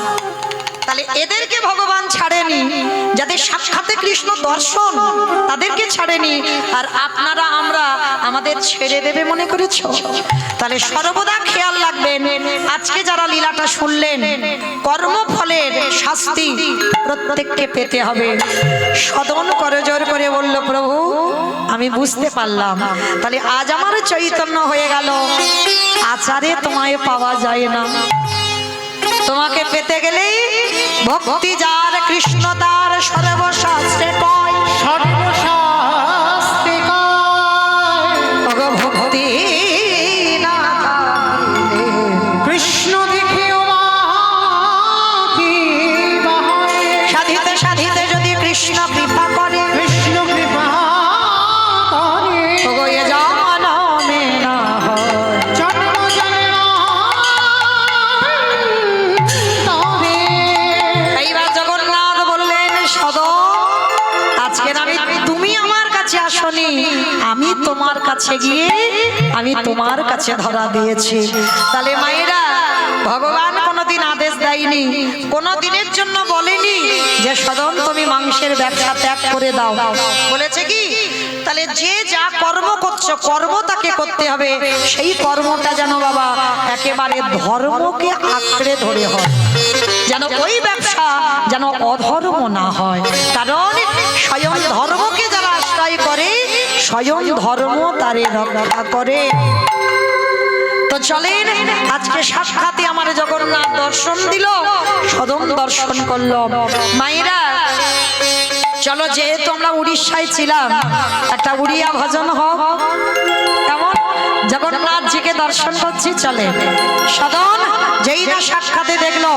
তাহলে এদেরকে ভগবান ছাড়েনি, যাদের সাক্ষাতে কৃষ্ণ দর্শন তাদেরকে ছাড়েনি। আর আপনারা আমরা আমাদের ছেড়ে দেবে মনে করেছ? তাহলে সর্বদা খেয়াল রাখবেন, আজকে যারা লীলাটা শুনলেন, কর্মফলের শাস্তি প্রত্যেককে পেতে হবে। সদন করজোর করে বলল, প্রভু আমি বুঝতে পারলাম, তাহলে আজ আমার চৈতন্য হয়ে গেল, আচারে তোমায় পাওয়া যায় না। তোমাকে পেতে গেলেই ভক্তি যার কৃষ্ণ তার সর্বশাস্ত্রে কয়,
সর্বশাস্ত্রে কয়,
ভক্তি না থাকিলে
কৃষ্ণ দেখিও কি বাহারে।
সাধিতে সাধিতে যদি কৃষ্ণ কৃপা করে,
কৃষ্ণ কৃপা করে,
ওগো এ জনমে না হয়,
জন্ম জন্মে তবে।
এইবার জগন্নাথ বললেন, সদন আজকে তুমি আমার কাছে আসনি, আমি তোমার কাছে গিয়ে আমি তোমার কাছে ধরা দিয়েছি। তাহলে মায়েরা, ভগবান কোনোদিন আদেশ দেয়নি, কোনোদিনের জন্য বলেনি যে সদন তুমি মাংসের ব্যবসা ত্যাগ করে দাও। বলেছে কি? তাহলে যে যা কর্ম করছো, কর্ম তাকে করতে হবে, সেই কর্মটা যেন বাবা একেবারে ধর্মকে আঁকড়ে ধরে হয়, যেন ওই ব্যবসা যেন অধর্ম না হয়। কারণ স্বয়ং ধর্মকে যারা আশ্রয় করে স্বয়ং ধর্ম তারে রক্ষা করে। তো চলেন আজকে সাক্ষাতে আমার জগন্নাথ দর্শন দিল, সদম দর্শন করলো। মায়েরা চলো, যেহেতু আমরা উড়িষ্যায় ছিলাম, একটা উড়িয়া ভজন হোক। কেমন? জগন্নাথজিকে দর্শন করছি, চলে। সদন যেই না সাক্ষাতে দেখলো,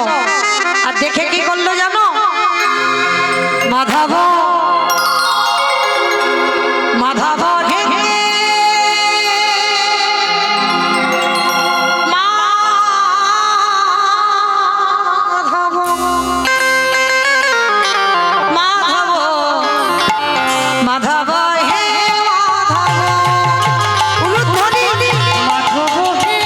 আর দেখে কি করলো জানো? মাধব মাধব হে মাধব মাধব মাধব হে মাধব উলুধ্বনি
মাধব হে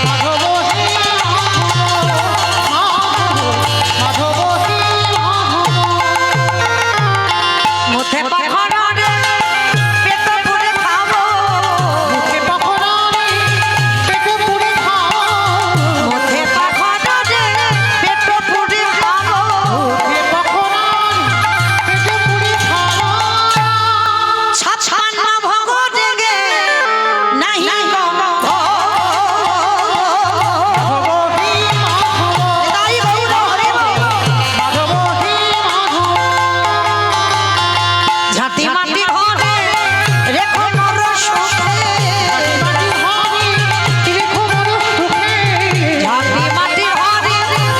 মাধব হে মাধব হে
মুখে পাখরে পেট পুরে খাবো,
মুখে পাখরানি পেট পুরে খাও,
মুখে পাখরে পেট পুরে খাবো,
মুখে পাখরানি পেট পুরে খাও,
ছান্ন ভোগ দেগে নাহি গো
মাধব হে
তাই গৌর হরি বল।
মাধব হে
ঝাঁটি মাটি ঘরে রেখো মোর সুখে,
মাটি হারি রেখো মোর সুখে,
ঝাঁটি মাটি ঘরে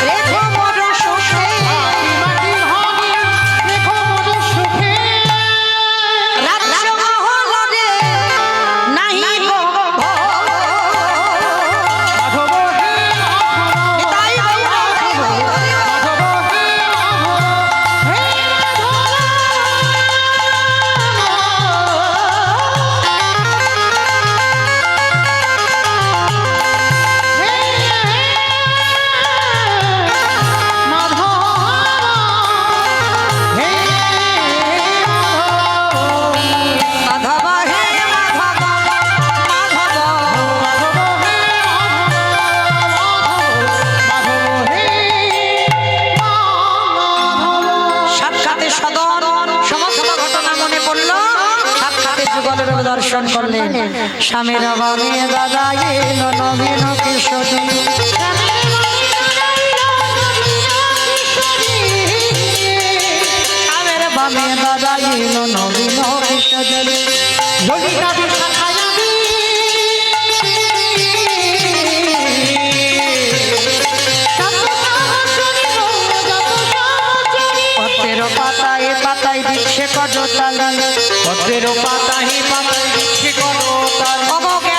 রেখো মোর সুখে,
মাটি হারি রেখো মোর সুখে,
রাজ্য মহলে নাহি গো
মাধব হে
তাই গৌর হরি বল।
মাধব হে
মাধব হে মাধব মাধব সাক্ষাতে সদন সমস্ত ঘটনা মনে পড়ল। সাক্ষাতে যুগলের দর্শন করলেন। স্বামীর বামে দাদা এলো নবীন কিশোরী, স্বামীর বামে দাদা এলো নবীন কিশোরী। পত্রের পাতায় পাতায় দিচ্ছে কজতালি,
পত্রের পাতাহি পাতাই দিচ্ছে করতাল,
অবকে